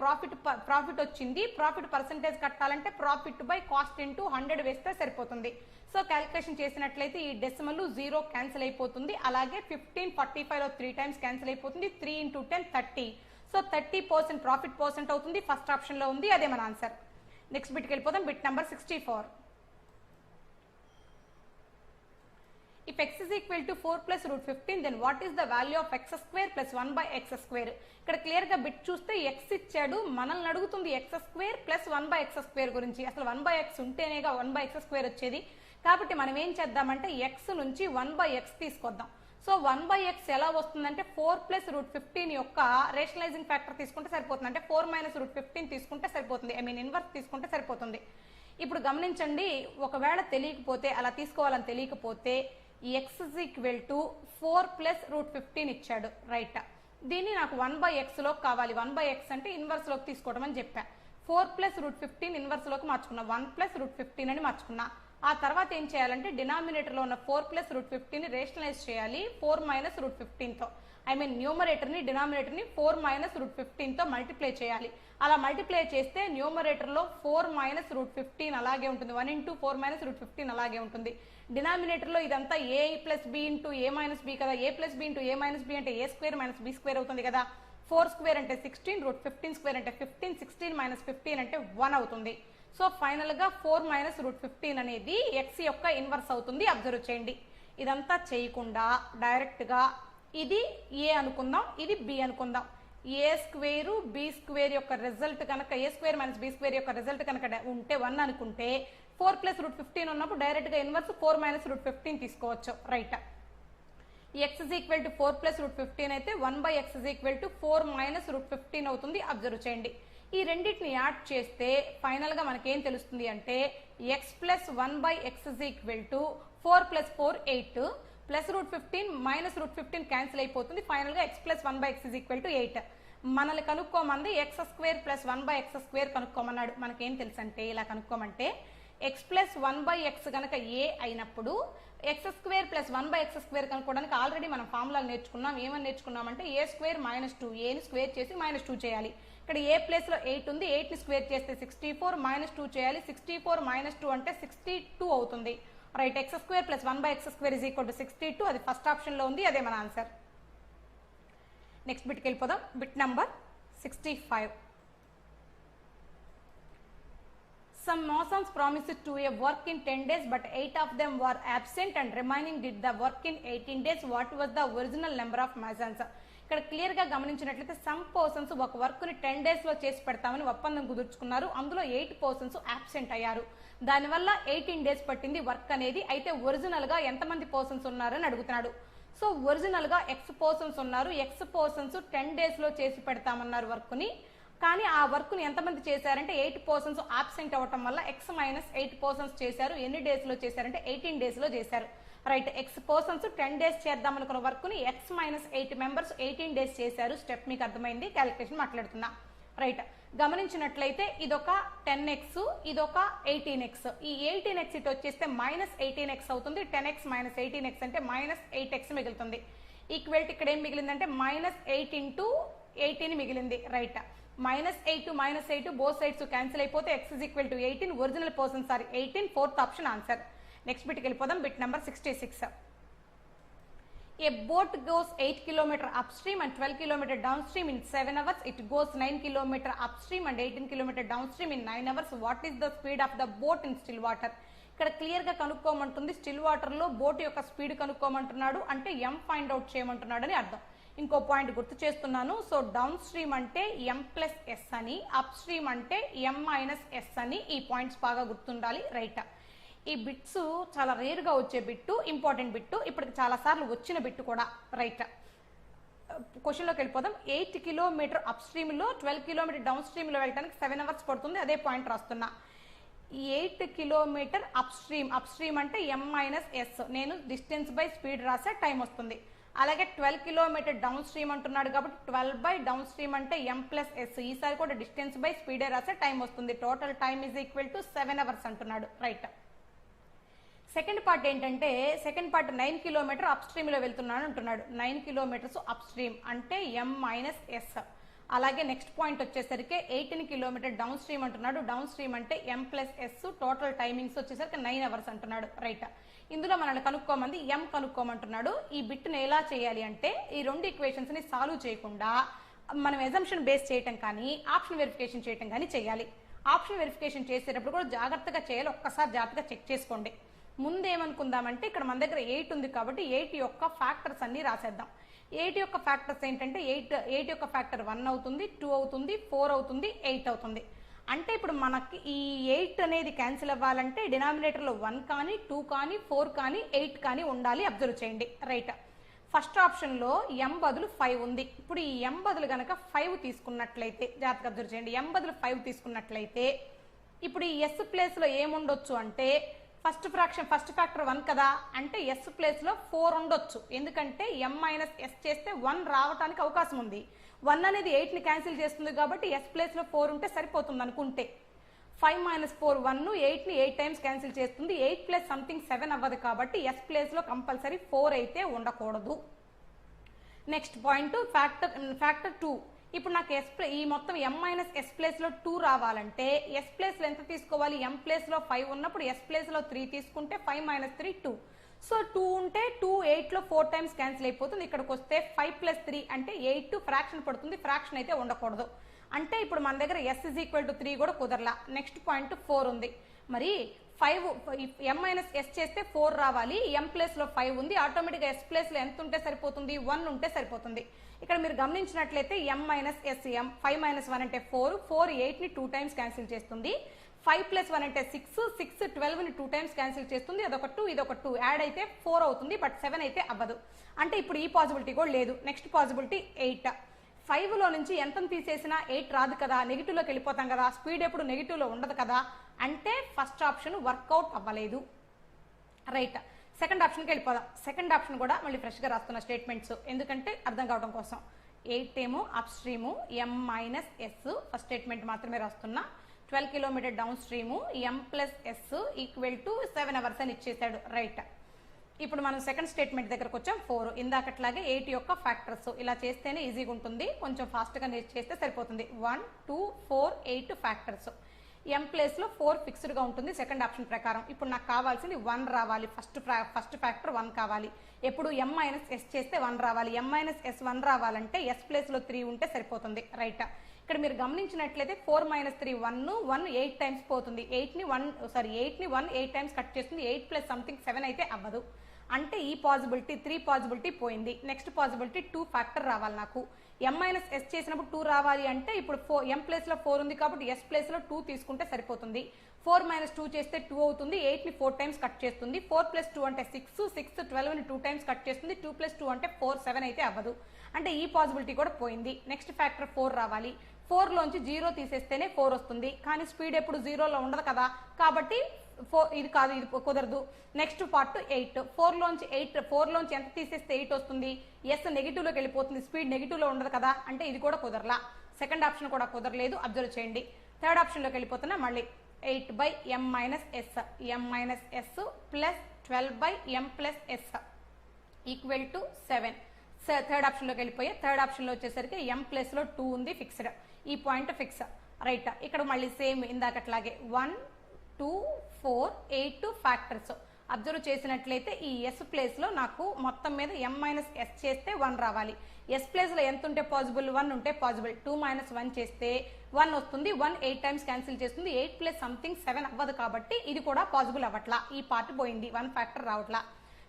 ప్రాఫిట్ వచ్చింది. ప్రాఫిట్ పర్సెంటేజ్ కట్టాలంటే ప్రాఫిట్ బై కాస్ట్ ఇంటూ 100 వేస్తే సరిపోతుంది. సో క్యాలిక్యులేషన్ చేసినట్లయితే ఈ డెసిమల్ 0 క్యాన్సిల్ అయిపోతుంది. అలాగే 15 45లో 3 టైమ్స్ క్యాన్సిల్ అయిపోతుంది. 3 × 10 30. సో 30% ప్రాఫిట్ పర్సెంట్ అవుతుంది. ఫస్ట్ ఆప్షన్ లో ఉంది, అదే మన ఆన్సర్. నెక్స్ట్ బిట్కి వెళ్ళిపోతాం. Bit number 64. If x is equal to 4 plus root 15, then what is the value of x square plus 1 by x square? ఇక్కడ క్లియర్ గా బిట్ చూస్తే x ఇచ్చాడు, మనల్ని అడుగుతుంది x square plus 1 by x square గురించి. అసలు 1 by x ఉంటేనేగా 1 by x square వచ్చేది. కాబట్టి మనం ఏం చేద్దామంటే x నుంచి 1 by x తీసుకొద్దాం. సో 1 by x ఎలా వస్తుందంటే 4 ప్లస్ రూట్ 15 యొక్క రేషనలైజింగ్ ఫ్యాక్టర్ తీసుకుంటే సరిపోతుంది. అంటే 4 మైనస్ రూట్ 15 తీసుకుంటే సరిపోతుంది. ఇన్వర్స్ తీసుకుంటే సరిపోతుంది. ఇప్పుడు గమనించండి, ఒకవేళ తెలియకపోతే అలా తీసుకోవాలని తెలియకపోతే x is equal to 4 plus root 15 ఇచ్చాడు. రైట్. దీన్ని నాకు 1 by x లోకి కావాలి. 1 by x అంటే ఇన్వర్స్ లోకి తీసుకోవడం అని చెప్పా. 4 ప్లస్ రూట్ 15 ఇన్వర్స్ లోకి మార్చుకున్నా. 1 ప్లస్ రూట్ 15 అని మార్చుకున్నా. ఆ తర్వాత ఏం చేయాలంటే డినామినేటర్ లో ఉన్న 4 ప్లస్ రూట్ 15 ని రేషనలైజ్ చేయాలి 4 మైనస్ రూట్ 15 తో. న్యూమరేటర్ ని డినామినేటర్ ని 4 మైనస్ రూట్ 15 తో మల్టిప్లై చేయాలి. అలా మల్టిప్లై చేస్తే న్యూమరేటర్ లో 4 మైనస్ రూట్ 15 అలాగే ఉంటుంది. 1 × 4 మైనస్ రూట్ 15 అలాగే ఉంటుంది. డినామినేటర్ లో ఇదంతా ఏ ప్లస్ బి ఇంటూ ఏ మైనస్ బి కదా. ఏ ప్లస్ బి ఇంటూ ఏ మైనస్ బి అంటే ఏ స్క్వేర్ మైనస్ బి స్క్వేర్ అవుతుంది కదా. 4 స్క్వేర్ అంటే 16, రూట్ 15 స్క్వేర్ అంటే 15, 16 మైనస్ 15 అంటే 1 అవుతుంది. సో ఫైనల్ గా 4 మైనస్ రూట్ 15 అనేది ఎక్స్ యొక్క ఇన్వర్స్ అవుతుంది. అబ్జర్వ్ చేయండి. ఇదంతా చేయకుండా డైరెక్ట్ గా ఇది ఏ అనుకుందాం, ఇది బి అనుకుందాం. ఏ స్క్వేర్ బి స్క్వేర్ యొక్క రిజల్ట్ కనుక ఏ స్క్వేర్ మైనస్ బి స్క్వేర్ యొక్క రిజల్ట్ కనుక ఉంటే 1 అనుకుంటే 4 ప్లస్ రూట్ 15 ఉన్నప్పుడు డైరెక్ట్ గా ఇన్వర్స్ 4 మైనస్ రూట్ 15 తీసుకోవచ్చు. Right. x is equal to 4 plus root 15 అయితే 1 by x is equal to 4 minus root 15 అవుతుంది. అబ్జర్వ్ చేయండి. ఈ రెండింటిని యాడ్ చేస్తే ఫైనల్ గా మనకేం తెలుస్తుంది అంటే x plus 1 by x is equal to 4 plus 4 8 plus root 15 minus root 15 cancel అయిపోతుంది. ఫైనల్ గా x plus 1 by x is equal to 8. మనల్ని కనుక్కోమంది x square plus 1 by x square కనుక్కోమన్నాడు. మనకేం తెలుసు అంటే ఇలా కనుక్కోమంటే x ప్లస్ 1 by x కనుక a అయినప్పుడు x square plus 1 by x square కనుక్కోవడానికి ఆల్రెడీ మనం ఫార్ములాలు నేర్చుకున్నాం. ఏమని నేర్చుకున్నామంటే a స్క్వేర్ మైనస్ 2, a ని స్క్వేర్ చేసి మైనస్ 2 చేయాలి. ఇక్కడ a ప్లేస్ లో 8 ఉంది, 8 ని స్క్వేర్ చేస్తే 64 మైనస్ 2 చేయాలి. 64 మైనస్ 2 అంటే 62 అవుతుంది. Right. x square plus 1 by x square is equal to 62. అది ఫస్ట్ ఆప్షన్ లో ఉంది, అదే మన ఆన్సర్. నెక్స్ట్ బిట్కి వెళ్ళిపోదాం. Bit number 65. Some Mosons promised to a work in 10 days, but 8 of them were absent and remaining did the work in 18 days. What was the original number of Masons? ఇక్కడ క్లియర్ గా గమనించినట్లయితే సమ్ పర్సన్స్ ఒక వర్క్ ని 10 days లో చేసి పెడతామని ఒప్పందం కుదుర్చుకున్నారు. అందులో 8 పర్సన్స్ అబ్సెంట్ అయ్యారు. దానివల్ల 18 days పట్టింది వర్క్ అనేది. అయితే ఒరిజినల్ గా ఎంతమంది పర్సన్స్ ఉన్నారని అడుగుతున్నాడు. సో ఒరిజినల్ గా ఎక్స్ పర్సన్స్ ఉన్నారు. ఎక్స్ పర్సన్స్ 10 days లో చేసి పెడతామన్నారు వర్క్ ని. కానీ ఆ వర్క్ ని ఎంతమంది చేశారంటే 8 పర్సన్స్ ఆబ్సెంట్ అవ్వటం వల్ల ఎక్స్ మైనస్ 8 పర్సన్స్ చేశారు. ఎన్ని డేస్ లో చేశారంటే 18 days లో చేశారు. రైట్. ఎక్స్ పర్సన్స్ 10 days చేద్దాం అనుకున్న వర్క్ ని ఎక్స్ మైనస్ 8 మెంబర్స్ 18 days చేశారు. స్టెప్ మీకు అర్థమైంది. క్యాలిక్యులేషన్ మాట్లాడుతున్నా. రైట్. గమనించినట్లయితే ఇదొక 10x, ఇదొక 18x. ఈ 18x ఇటు వచ్చేస్తే మైనస్ 18x అవుతుంది. 10x మైనస్ 18x అంటే మైనస్ 8x మిగులుతుంది. ఈక్వల్ ఇక్కడ ఏం మిగిలిందంటే మైనస్ 8 ఇంటూ 18 మిగిలింది. Right. Minus 8 minus 8 both sides cancel అయిపోతే x is equal to 18. Original persons are 18. Fourth option answer. Next బిట్కి వెళ్ళిపోదాం. Bit number 66. A boat goes 8 km upstream and 12 km downstream in 7 hours. It goes 9 km upstream and 18 km downstream in 9 hours. What is the speed of the boat in still water? ఇక్కడ క్లియర్ గా కనుక్కోమంటుంది. స్టిల్ వాటర్ లో బోట్ యొక్క స్పీడ్ కనుక్కోమంటున్నాడు. అంటే m ఫైండ్ అవుట్ చేయమంటున్నాడు అని అర్థం. ఇంకో పాయింట్ గుర్తు చేస్తున్నాను. సో డౌన్ స్ట్రీమ్ అంటే m+s అని, అప్ స్ట్రీమ్ అంటే m-s అని. ఈ పాయింట్స్ బాగా గుర్తుండాలి. రైట్, ఈ బిట్స్ చాలా రేర్గా వచ్చే బిట్టు, ఇంపార్టెంట్ బిట్టు, ఇప్పటికి చాలా సార్లు వచ్చిన బిట్టు కూడా. రైట్, క్వశ్చన్లోకి వెళ్ళిపోదాం. 8 కిలోమీటర్ అప్ స్ట్రీమ్లో 12 కిలోమీటర్ డౌన్ స్ట్రీమ్లో వెళ్ళడానికి 7 అవర్స్ పడుతుంది. అదే పాయింట్ రాస్తున్నా. 8 కిలోమీటర్ అప్ స్ట్రీమ్ అంటే m-s, నేను డిస్టెన్స్ బై స్పీడ్ రాసే టైం వస్తుంది. అలాగే 12 కిలోమీటర్ డౌన్ స్ట్రీమ్ అంటున్నాడు కాబట్టి 12 బై డౌన్ స్ట్రీమ్ అంటే m+s, ఈసారి కూడా డిస్టెన్స్ బై స్పీడే రాసే టైం వస్తుంది. Total time is equal to 7 hours అంటున్నాడు. రైట్, సెకండ్ పార్ట్ ఏంటంటే, సెకండ్ పార్ట్ 9 కిలోమీటర్ అప్ స్ట్రీమ్లో వెళ్తున్నాడు అంటున్నాడు. 9 కిలోమీటర్స్ అప్ స్ట్రీమ్ అంటే m-s. అలాగే నెక్స్ట్ పాయింట్ వచ్చేసరికి 18 కిలోమీటర్ డౌన్ స్ట్రీమ్ అంటున్నాడు. డౌన్ స్ట్రీమ్ అంటే m+s, టోటల్ టైమింగ్స్ వచ్చేసరికి 9 అవర్స్ అంటున్నాడు. రైట్, ఇందులో మనల్ని కనుక్కోమంది m కనుక్కోమంటున్నాడు. ఈ బిట్ని ఎలా చేయాలి అంటే, ఈ రెండు ఈక్వేషన్స్ ని సాల్వ్ చేయకుండా మనం ఎజంప్షన్ బేస్ చేయటం కానీ ఆప్షన్ వెరిఫికేషన్ చేయటం కానీ చేయాలి. ఆప్షన్ వెరిఫికేషన్ చేసేటప్పుడు కూడా జాగ్రత్తగా చేయాలి. ఒక్కసారి జాగ్రత్తగా చెక్ చేసుకోండి. ముందేమనుకుందామంటే, ఇక్కడ మన దగ్గర 8 ఉంది కాబట్టి 8 యొక్క ఫ్యాక్టర్స్ అన్ని రాసేద్దాం. 8 యొక్క ఫ్యాక్టర్స్ ఏంటంటే 8 యొక్క ఫ్యాక్టర్ 1 అవుతుంది, 2 అవుతుంది, 4 అవుతుంది, 8 అవుతుంది. అంటే ఇప్పుడు మనకి ఈ 8 అనేది క్యాన్సిల్ అవ్వాలంటే డినామినేటర్లో 1 కానీ 2 కానీ 4 కానీ 8 కానీ ఉండాలి. అబ్జర్వ్ చేయండి. రైట్, ఫస్ట్ ఆప్షన్లో m బదులు 5 ఉంది. ఇప్పుడు ఈ m బదులు కనుక 5 తీసుకున్నట్లయితే, జాగ్రత్తగా అబ్జర్వ్ చేయండి, m బదులు 5 తీసుకున్నట్లయితే ఇప్పుడు ఈ s ప్లేస్లో ఏముండొచ్చు అంటే, ఫస్ట్ ఫ్యాక్టర్ 1 కదా, అంటే s ప్లేస్లో 4 ఉండొచ్చు. ఎందుకంటే m-s చేస్తే 1 రావడానికి అవకాశం ఉంది. 1 అనేది 8ని క్యాన్సిల్ చేస్తుంది కాబట్టి s ప్లేస్లో 4 ఉంటే సరిపోతుంది అనుకుంటే. 5 - 4 1 8ని 8 టైమ్స్ క్యాన్సిల్ చేస్తుంది. 8 ప్లస్ సంథింగ్ 7 అవ్వదు కాబట్టి s ప్లేస్లో కంపల్సరీ 4 అయితే ఉండకూడదు. Next point factor 2. ఇప్పుడు నాకు ఈ మొత్తం m-s ప్లేస్లో 2 రావాలంటే s ప్లేస్లో ఎంత తీసుకోవాలి? m ప్లేస్లో 5 ఉన్నప్పుడు s ప్లేస్లో 3 తీసుకుంటే 5 - 3 2. సో 2 ఉంటే 2 8లో 4 టైమ్స్ క్యాన్సిల్ అయిపోతుంది. ఇక్కడికి వస్తే 5 + 3 అంటే 8 ఫ్రాక్షన్ పడుతుంది. ఫ్రాక్షన్ అయితే ఉండకూడదు. అంటే ఇప్పుడు మన దగ్గర s = 3 కూడా కుదరలా. నెక్స్ట్ పాయింట్ 4 ఉంది. మరి 5 m-s చేస్తే 4 రావాలి. m ప్లేస్లో 5 ఉంది. ఆటోమేటిక్గా s ప్లేస్లో ఎంత ఉంటే సరిపోతుంది? 1 ఉంటే సరిపోతుంది. ఇక్కడ మీరు గమనించినట్లయితే m-s 5 - 1 అంటే 4 8ని 2 టైమ్స్ క్యాన్సిల్ చేస్తుంది. 5 + 1 అంటే 6 12ని 2 టైమ్స్ క్యాన్సిల్ చేస్తుంది. అదొక 2 ఇదొక 2 యాడ్ అయితే 4 అవుతుంది. బట్ 7 అయితే అవ్వదు. అంటే ఇప్పుడు ఈ పాసిబిలిటీ కూడా లేదు. Next possibility 8. 5లో నుంచి ఎంతను తీసేసినా 8 రాదు కదా, నెగిటివ్లోకి వెళ్ళిపోతాం కదా, స్పీడ్ ఎప్పుడు నెగిటివ్లో ఉండదు కదా, అంటే ఫస్ట్ ఆప్షన్ వర్కౌట్ అవ్వలేదు. రైట్, సెకండ్ ఆప్షన్కి వెళ్ళిపోదాం. సెకండ్ ఆప్షన్ కూడా మళ్ళీ ఫ్రెష్గా రాస్తున్న స్టేట్మెంట్స్, ఎందుకంటే అర్థం కావడం కోసం. 8 ఏమో up stream m-s, first statement మాత్రమే రాస్తున్నా. 12 kilometre down stream m+s = 7 hours అని ఇచ్చేసాడు. రైట్, ఇప్పుడు మనం సెకండ్ స్టేట్మెంట్ దగ్గరకు వచ్చాం. 4 ఇందాకట్లాగే 8 యొక్క ఫ్యాక్టర్స్. ఇలా చేస్తేనే ఈజీగా ఉంటుంది, కొంచెం ఫాస్ట్గా చేస్తే సరిపోతుంది. 1 2 4 8 ఫ్యాక్టర్స్. m ప్లేస్లో 4 ఫిక్స్డ్గా ఉంటుంది సెకండ్ ఆప్షన్ ప్రకారం. ఇప్పుడు నాకు కావాల్సింది 1 రావాలి. ఫస్ట్ ఫ్యాక్టర్ 1 కావాలి. ఎప్పుడు m-s చేస్తే 1 రావాలి. m-s 1 రావాలంటే s ప్లేస్లో 3 ఉంటే సరిపోతుంది. రైట్, ఇక్కడ మీరు గమనించినట్లయితే 4 - 3 1 8 టైమ్స్ పోతుంది. 8ని 1 8 టైమ్స్ కట్ చేస్తుంది. 8 + సంథింగ్ 7 అయితే అవ్వదు. అంటే ఈ పాసిబిలిటీ 3 పాసిబిలిటీ పోయింది. నెక్స్ట్ పాసిబిలిటీ 2 ఫ్యాక్టర్ రావాలి నాకు. m-s చేసినప్పుడు 2 రావాలి అంటే ఇప్పుడు m ప్లేస్లో 4 ఉంది కాబట్టి s ప్లేస్లో 2 తీసుకుంటే సరిపోతుంది. 4 - 2 చేస్తే 2 అవుతుంది. 8ని 4 టైమ్స్ కట్ చేస్తుంది. 4 + 2 అంటే 6 12ని 2 టైమ్స్ కట్ చేస్తుంది. 2 + 2 అంటే 4 7 అయితే అవ్వదు. అంటే ఈ పాసిబిలిటీ కూడా పోయింది. నెక్స్ట్ ఫ్యాక్టర్ 4 రావాలి. 4లోంచి 0 తీసేస్తేనే 4 వస్తుంది. కానీ స్పీడ్ ఎప్పుడు 0లో ఉండదు కదా, కాబట్టి ఇది కాదు, ఇది కుదరదు. Next part 8. 4లోంచి ఎంత తీసేస్తే 8 వస్తుంది? ఎస్ నెగిటివ్లోకి వెళ్ళిపోతుంది. స్పీడ్ నెగిటివ్లో ఉండదు కదా, అంటే ఇది కూడా కుదరలా. సెకండ్ ఆప్షన్ కూడా కుదరలేదు. అబ్జర్వ్ చేయండి. థర్డ్ ఆప్షన్లోకి వెళ్ళిపోతున్నా. మళ్ళీ 8/m-s ప్లస్ 12/m+s = 7. థర్డ్ ఆప్షన్లోకి వెళ్ళిపోయి థర్డ్ ఆప్షన్లో వచ్చేసరికి m ప్లేస్లో 2 ఉంది ఫిక్స్డ్. ఈ పాయింట్ ఫిక్స్. రైట్, ఇక్కడ మళ్ళీ సేమ్ ఇందాకట్లాగే 1 2 4 8 ఫ్యాక్టర్స్. అబ్జర్వ్ చేసినట్లయితే ఈ s ప్లేస్లో నాకు మొత్తం మీద m-s చేస్తే 1 రావాలి. s ప్లేస్లో ఎంత ఉంటే పాసిబుల్? 1 ఉంటే పాసిబుల్. 2 - 1 చేస్తే 1 వస్తుంది. 1 8 టైమ్స్ క్యాన్సిల్ చేస్తుంది. 8 + సంథింగ్ 7 అవ్వదు కాబట్టి ఇది కూడా పాసిబుల్ అవ్వట్లా. ఈ పార్ట్ పోయింది. 1 ఫ్యాక్టర్ రావట్లా.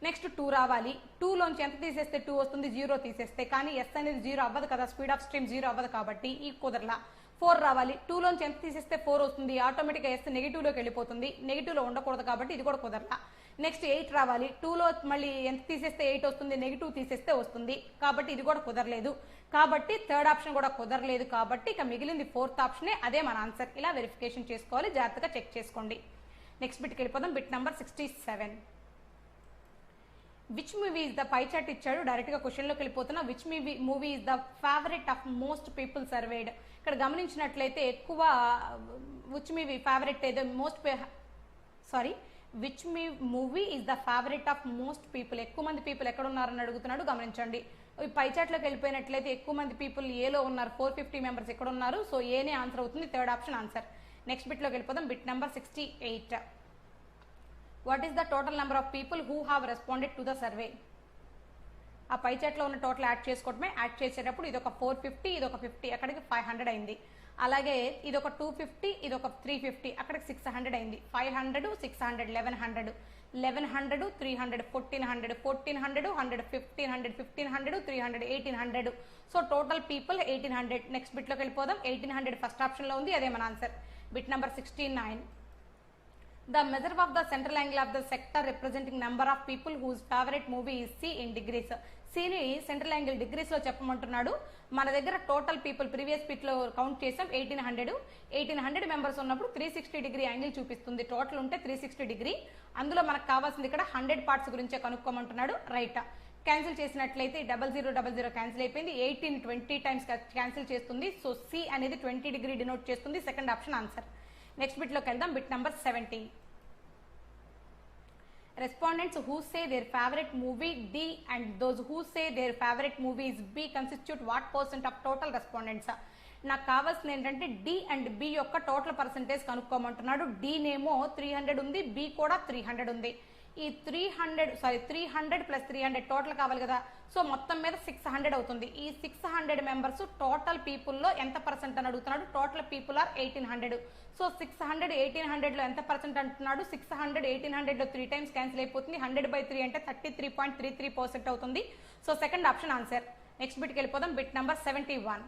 నెక్స్ట్ 2 రావాలి, 2లోంచి ఎంత తీసేస్తే 2 వస్తుంది, 0 తీసేస్తే, కానీ ఎస్ అనేది 0 అవ్వదు కదా, స్పీడ్ ఆఫ్ స్ట్రీమ్ 0 అవ్వదు కాబట్టి ఈ కుదరలా. 4 రావాలి, 2లోంచి ఎంత తీసేస్తే 4 వస్తుంది, ఆటోమేటిక్గా ఎస్ నెగిటివ్లోకి వెళ్ళిపోతుంది, నెగిటివ్లో ఉండకూడదు కాబట్టి ఇది కూడా కుదరలా. నెక్స్ట్ 8 రావాలి, 2లో మళ్ళీ ఎంత తీసేస్తే 8 వస్తుంది, నెగిటివ్ తీసేస్తే వస్తుంది కాబట్టి ఇది కూడా కుదరలేదు. కాబట్టి థర్డ్ ఆప్షన్ కూడా కుదరలేదు కాబట్టి ఇక మిగిలింది 4th ఆప్షనే, అదే మన ఆన్సర్. ఇలా వెరిఫికేషన్ చేసుకోవాలి, జాగ్రత్తగా చెక్ చేసుకోండి. నెక్స్ట్ బిట్కి వెళ్ళిపోదాం. Bit number 67. Which movie is the pie chart ఇచ్చాడు, డైరెక్ట్గా క్వశ్చన్లోకి వెళ్ళిపోతున్నా. Which movie is the favourite of most people surveyed. ఇక్కడ గమనించినట్లయితే ఎక్కువ విచ్ మూవీ ఫేవరెట్ ఏదో which movie is the favourite of most people, ఎక్కువ మంది పీపుల్ ఎక్కడ ఉన్నారని అడుగుతున్నాడు. గమనించండి, ఈ పై చార్ట్లోకి వెళ్ళిపోయినట్లయితే ఎక్కువ మంది పీపుల్ ఏలో ఉన్నారు, 450 మెంబర్స్ ఎక్కడ ఉన్నారు, సో ఏనే ఆన్సర్ అవుతుంది, థర్డ్ ఆప్షన్ ఆన్సర్. నెక్స్ట్ బిట్లోకి వెళ్ళిపోదాం. Bit number 68. What is the total number of people who have responded to the survey. ఆ పై చార్ట్లో ఉన్న టోటల్ యాడ్ చేసుకోవటమే. యాడ్ చేసేటప్పుడు ఇది ఒక 450, ఇది ఒక 50, అక్కడికి 500 అయింది. అలాగే ఇది ఒక 250, ఇది ఒక 350, అక్కడికి 600 అయింది. 500, 600, 1100, 1100, 300, 1400, 1400, 100, 1500, 1500, 300, 1800. So total people 1800. నెక్స్ట్ బిట్లోకి వెళ్ళిపోదాం. 1800 ఫస్ట్ ఆప్షన్లో ఉంది, అదే మన answer. Bit number 69. The measure of the central angle of the sector representing number of people whose favorite movie is C in degrees. Cని సెంట్రల్ యాంగిల్ డిగ్రీస్ లో చెప్పమంటున్నాడు. మన దగ్గర టోటల్ పీపుల్ ప్రీవియస్ బిట్ లో కౌంట్ చేసాం 1800 మెంబర్స్ ఉన్నప్పుడు 360 డిగ్రీ యాంగిల్ చూపిస్తుంది. టోటల్ ఉంటే 360 డిగ్రీ. అందులో మనకు కావాల్సింది ఇక్కడ 100 పార్ట్స్ గురించే కనుక్కోమంటున్నాడు. రైట్, క్యాన్సిల్ చేసినట్లయితే 0000 క్యాన్సిల్ అయిపోయింది. 18 20 టైమ్స్ క్యాన్సిల్ చేస్తుంది. సో సి అనేది 20 డిగ్రీ డినోట్ చేస్తుంది. Second option answer. నెక్స్ట్ బిట్లోకి వెళ్దాం. Bit number 70. Respondents who say their favorite movie D and those who say their favorite movie is B constitute what percent of total respondents. నాకు కావాల్సింది ఏంటంటే డి అండ్ బి యొక్క టోటల్ పర్సంటేజ్ కనుక్కోమంటున్నాడు. డి నేమో 300 ఉంది, బి కూడా 300 ఉంది. ఈ 300 ప్లస్ 300 టోటల్ కావాలి కదా, సో మొత్తం మీద 600 అవుతుంది. ఈ 600 మెంబర్స్ టోటల్ పీపుల్లో ఎంత పర్సెంట్ అని అడుగుతున్నాడు. Total people are 1800. సో 600 1800లో ఎంత పర్సెంట్ అంటున్నాడు. 600 1800లో 3 టైమ్స్ క్యాన్సిల్ అయిపోతుంది. 100/3 అంటే 33.33% అవుతుంది. So second option answer. Next బిట్కి వెళ్ళిపోదాం. Bit number 71.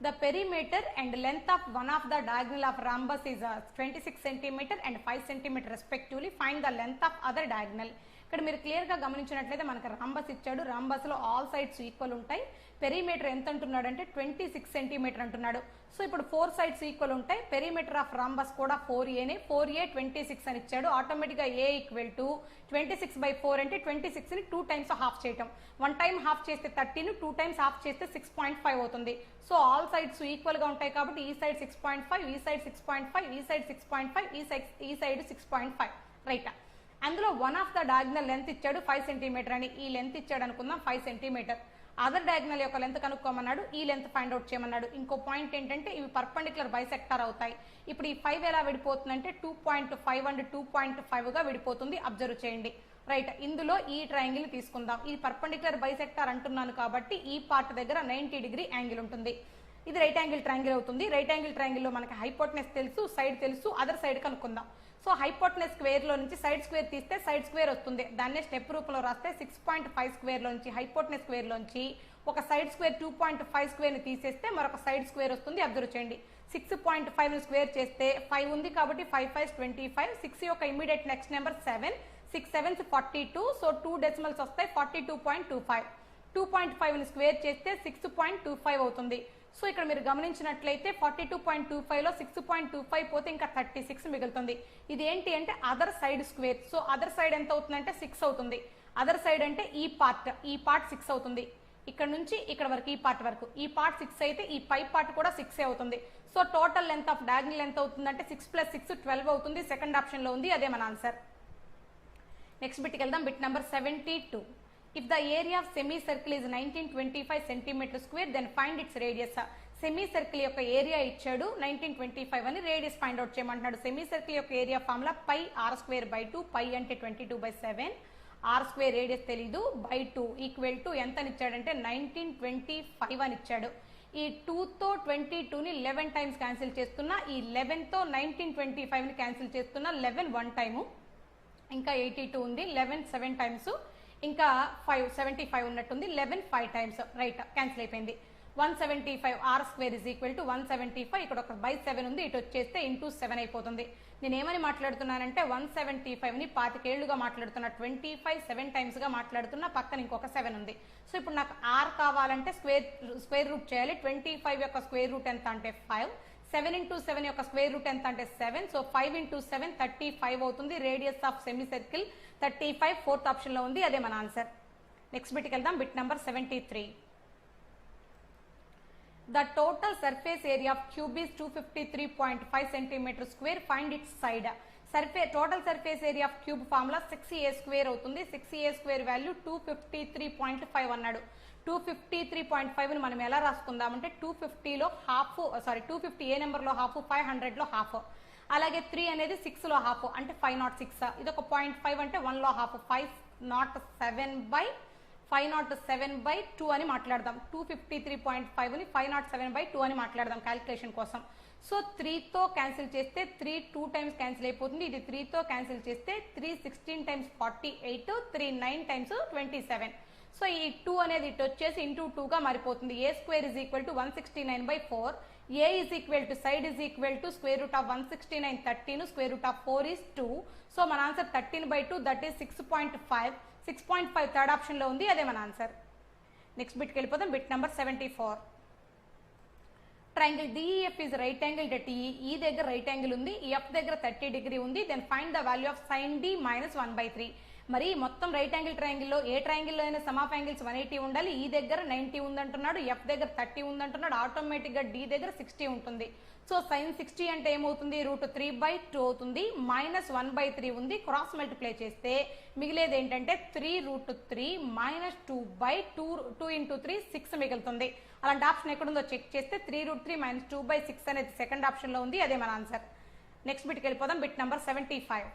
The perimeter and length of one of the diagonal of rhombus is 26 cm and 5 cm respectively. Find the length of other diagonal. ఇక్కడ మీరు క్లియర్గా గమనించినట్లయితే మనకు రాంబస్ ఇచ్చాడు. రాంబస్లో ఆల్ సైడ్స్ ఈక్వల్ ఉంటాయి. పెరిమీటర్ ఎంత అంటున్నాడు అంటే 26 సెంటీమీటర్ అంటున్నాడు. సో ఇప్పుడు 4 సైడ్స్ ఈక్వల్ ఉంటాయి. పెరిమీటర్ ఆఫ్ రాంబస్ కూడా 4a 26 అని ఇచ్చాడు. ఆటోమేటిక్గా a ఈక్వల్ టు 26/4 అంటే 26ని 2 టైమ్స్ హాఫ్ చేయటం. 1 టైం హాఫ్ చేస్తే 13, 2 టైమ్స్ హాఫ్ చేస్తే 6.5 అవుతుంది. సో ఆల్ సైడ్స్ ఈక్వల్గా ఉంటాయి కాబట్టి ఈ సైడ్ 6.5, ఈ సైడ్ 6.5, ఈ సైడ్ 6.5, ఈ సైడ్ 6.5. రైట్, అందులో one of the diagonal length ఇచ్చాడు 5 సెంటీమీటర్ అని. ఈ లెంత్ ఇచ్చాడు అనుకుందాం 5 సెంటీమీటర్. అదర్ డయాగ్నల్ యొక్క లెంత్ కనుక్కోమన్నాడు. ఈ లెంత్ ఫైండ్ అవుట్ చేయమన్నాడు. ఇంకో పాయింట్ ఏంటంటే ఇవి పర్పెండిక్యులర్ బైసెక్టార్ అవుతాయి. ఇప్పుడు ఈ 5 ఎలా విడిపోతుందంటే 2.5 అండ్ 2.5గా విడిపోతుంది. అబ్జర్వ్ చేయండి. రైట్, ఇందులో ఈ ట్రయాంగిల్ తీసుకుందాం. ఈ పర్పెండిక్యులర్ బైసెక్టార్ అంటున్నాను కాబట్టి ఈ పార్ట్ దగ్గర 90 డిగ్రీ యాంగిల్ ఉంటుంది. ఇది రైట్ యాంగిల్ ట్రయాంగిల్ అవుతుంది. రైట్ యాంగిల్ ట్రయాంగిల్లో మనకి హైపోటెనస్ తెలుసు, సైడ్ తెలుసు, అదర్ సైడ్ కనుక్కుందాం. సో హైపోటెనస్ స్క్వేర్లో నుంచి సైడ్ స్క్వేర్ తీస్తే సైడ్ స్క్వేర్ వస్తుంది. దాన్నే స్టెప్ రూపంలో రాస్తే 6.5 స్క్వేర్లో నుంచి హైపోటెనస్ స్క్వేర్లోంచి ఒక సైడ్ స్క్వేర్ 2.5 స్క్వేర్ని తీసేస్తే మరొక సైడ్ స్క్వేర్ వస్తుంది. అబ్జర్వ్ చేయండి. 6.5ని స్క్వేర్ చేస్తే 5 ఉంది కాబట్టి 5 5 25. 6 యొక్క immediate next number 7, 6 7 42. So 2 decimals వస్తాయి. 42.25. 2.5ని స్క్వేర్ చేస్తే 6.25 అవుతుంది. సో ఇక్కడ మీరు గమనించినట్లయితే 42.25లో 6.25 పోతే ఇంకా 36 మిగులుతుంది. ఇది ఏంటి అంటే other side square. So other side ఎంత అవుతుందంటే 6 అవుతుంది. అదర్ సైడ్ అంటే ఈ పార్ట్ 6 అవుతుంది. ఇక్కడ నుంచి ఇక్కడ వరకు ఈ పార్ట్ వరకు ఈ పార్ట్ 6 అయితే ఈ పై పార్ట్ కూడా 6 అవుతుంది. So total length of diagonal ఎంత అవుతుందంటే 6 + 6 12 అవుతుంది. సెకండ్ ఆప్షన్ లో ఉంది, అదే మన ఆన్సర్. నెక్స్ట్ బిట్కి వెళ్దాం. Bit number 72. If the area of semicircle is 1925 cm², then find its radius. సెమీసర్కిల్ యొక్క ఏరియా ఇచ్చాడు 1925 అని. రేడియస్ ఫైండ్ అవుట్ చేయమంటున్నాడు. సెమీసర్కిల్ యొక్క ఏరియా ఫార్ములా πr²/2. π అంటే 22/7. r² రేడియస్ తెలీదు. /2 ఈక్వల్ టు ఎంత అని ఇచ్చాడంటే 1925 అని ఇచ్చాడు. ఈ 2తో 22ని 11 టైమ్స్ క్యాన్సిల్ చేస్తున్నా. ఈ 11తో 1925ని క్యాన్సిల్ చేస్తున్నా. 11 1 టైము. ఇంకా 82 ఉంది, 11 7 టైమ్స్, ఇంకా 5 75 ఉన్నట్టుంది, 11 5 టైమ్స్, రైట్ క్యాన్సిల్ అయిపోయింది. 175 R square is equal to 175, ఇక్కడ ఒక బై 7 ఉంది, ఇటు వచ్చేస్తే ఇంటూ 7 అయిపోతుంది. నేను ఏమని మాట్లాడుతున్నానంటే 175ని 25 ఏళ్లుగా మాట్లాడుతున్నా, 25 7 టైమ్స్గా మాట్లాడుతున్నా, పక్కన ఇంకొక 7 ఉంది. సో ఇప్పుడు నాకు ఆర్ కావాలంటే స్క్వేర్ రూట్ చేయాలి. 25 యొక్క స్క్వేర్ రూట్ ఎంత అంటే 5, 7 ఇంటూ 7 యొక్క స్క్వేర్ రూట్ ఎంత అంటే 7, సో 5 ఇంటూ 7 35 అవుతుంది. Radius of semi circle 35, fourth option లో ఉంది, అదే మన ఆన్సర్. నెక్స్ట్ బిట్కి వెళ్దాం. Bit number 73. The total surface area of cube is 253.5 centimeter square. Find its side. Total surface area of cube formula 6a square అవుతుంది. 6a square వాల్యూ 253.5 అన్నాడు. 253.5 ని మనం ఎలా రాసుకుందామంటే 250లో హాఫ్, 250 ఏ నెంబర్ లో హాఫ్, 500 లో హాఫ్, అలాగే 3 అనేది 6 లో హాఫ్ అంటే 506, ఇది ఒక 0.5 అంటే 1 లో హాఫ్, 507/2 అని మాట్లాడదాం. 253.5 ని 507/2 అని మాట్లాడదాం క్యాలిక్యులేషన్ కోసం. సో 3తో క్యాన్సిల్ చేస్తే 3 2 టైమ్స్ క్యాన్సిల్ అయిపోతుంది, ఇది 3తో క్యాన్సిల్ చేస్తే 3 16 టైమ్స్ 48, 3 9 టైమ్స్ 27. సో ఈ 2 అనేది ఇటు వచ్చేసి ఇంటూ 2గా మారిపోతుంది. A square is equal to 169/4, a is equal to side is equal to square root of 169 13, square root of 4 is 2. So మన answer 13/2, that is 6.5. 6.5 third option లో ఉంది, అదే మన ఆన్సర్. నెక్స్ట్ బిట్కి వెళ్ళిపోతాం. Bit number 74. Triangle DEF is right angle at E దగ్గర రైట్ యాంగిల్ ఉంది, F దగ్గర 30 డిగ్రీ ఉంది. Then find the value of sin D - 1/3. మరి మొత్తం రైట్ యాంగిల్ ట్రయాంగిల్లో ఏ ట్రయాంగిల్లో అయినా సమ్ ఆఫ్ యాంగిల్స్ 180 ఉండాలి. ఈ దగ్గర 90 ఉందంటున్నాడు, F దగ్గర 30 ఉందంటున్నాడు, ఆటోమేటిక్ గా D దగ్గర 60 ఉంటుంది. సో sin 60 అంటే ఏమవుతుంది, √3/2 అవుతుంది. -1/3 ఉంది, క్రాస్ మల్టిప్లై చేస్తే మిగిలేది ఏంటంటే 3√3 - 2/2 ఇంటూ 3 6 మిగులుతుంది. అలాంటి ఆప్షన్ ఎక్కడుందో చెక్ చేస్తే 3√3 - 2/6 అనేది సెకండ్ ఆప్షన్ లో ఉంది, అదే మన ఆన్సర్. నెక్స్ట్ బిట్కి వెళ్ళిపోదాం. Bit number 75.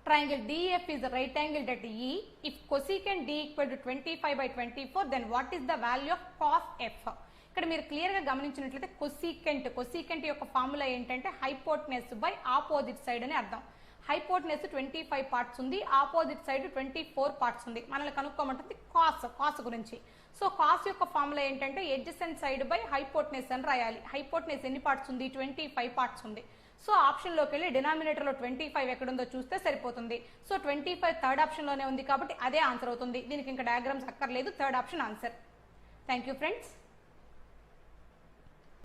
Triangle DEF is a right angle at E. If cosecant D equal to 25/24, then what is the value of cos F? ఇక్కడ మీరు క్లియర్ గా గమనించినట్లయితే కొసీకెంట్ యొక్క ఫార్ములా ఏంటంటే హైపోటెనస్ బై ఆపోజిట్ సైడ్ అని అర్థం. హైపోటెనస్ 25 పార్ట్స్ ఉంది, ఆపోజిట్ సైడ్ 24 పార్ట్స్ ఉంది. మనల్ని కనుక్కోమంటుంది కాస్ గురించి. సో కాస్ యొక్క ఫార్ములా ఏంటంటే ఎడ్జసెంట్ సైడ్ బై హైపోటెనస్ అని రాయాలి. హైపోటెనస్ ఎన్ని పార్ట్స్ ఉంది, 25 పార్ట్స్ ఉంది. సో ఆప్షన్ లోకి వెళ్ళి డినామినేటర్ లో 25 ఎక్కడుందో చూస్తే సరిపోతుంది. సో 25 థర్డ్ ఆప్షన్ లోనే ఉంది కాబట్టి అదే ఆన్సర్ అవుతుంది. దీనికి ఇంకా డయాగ్రామ్స్ అక్కర్లేదు, third option answer. Thank you friends.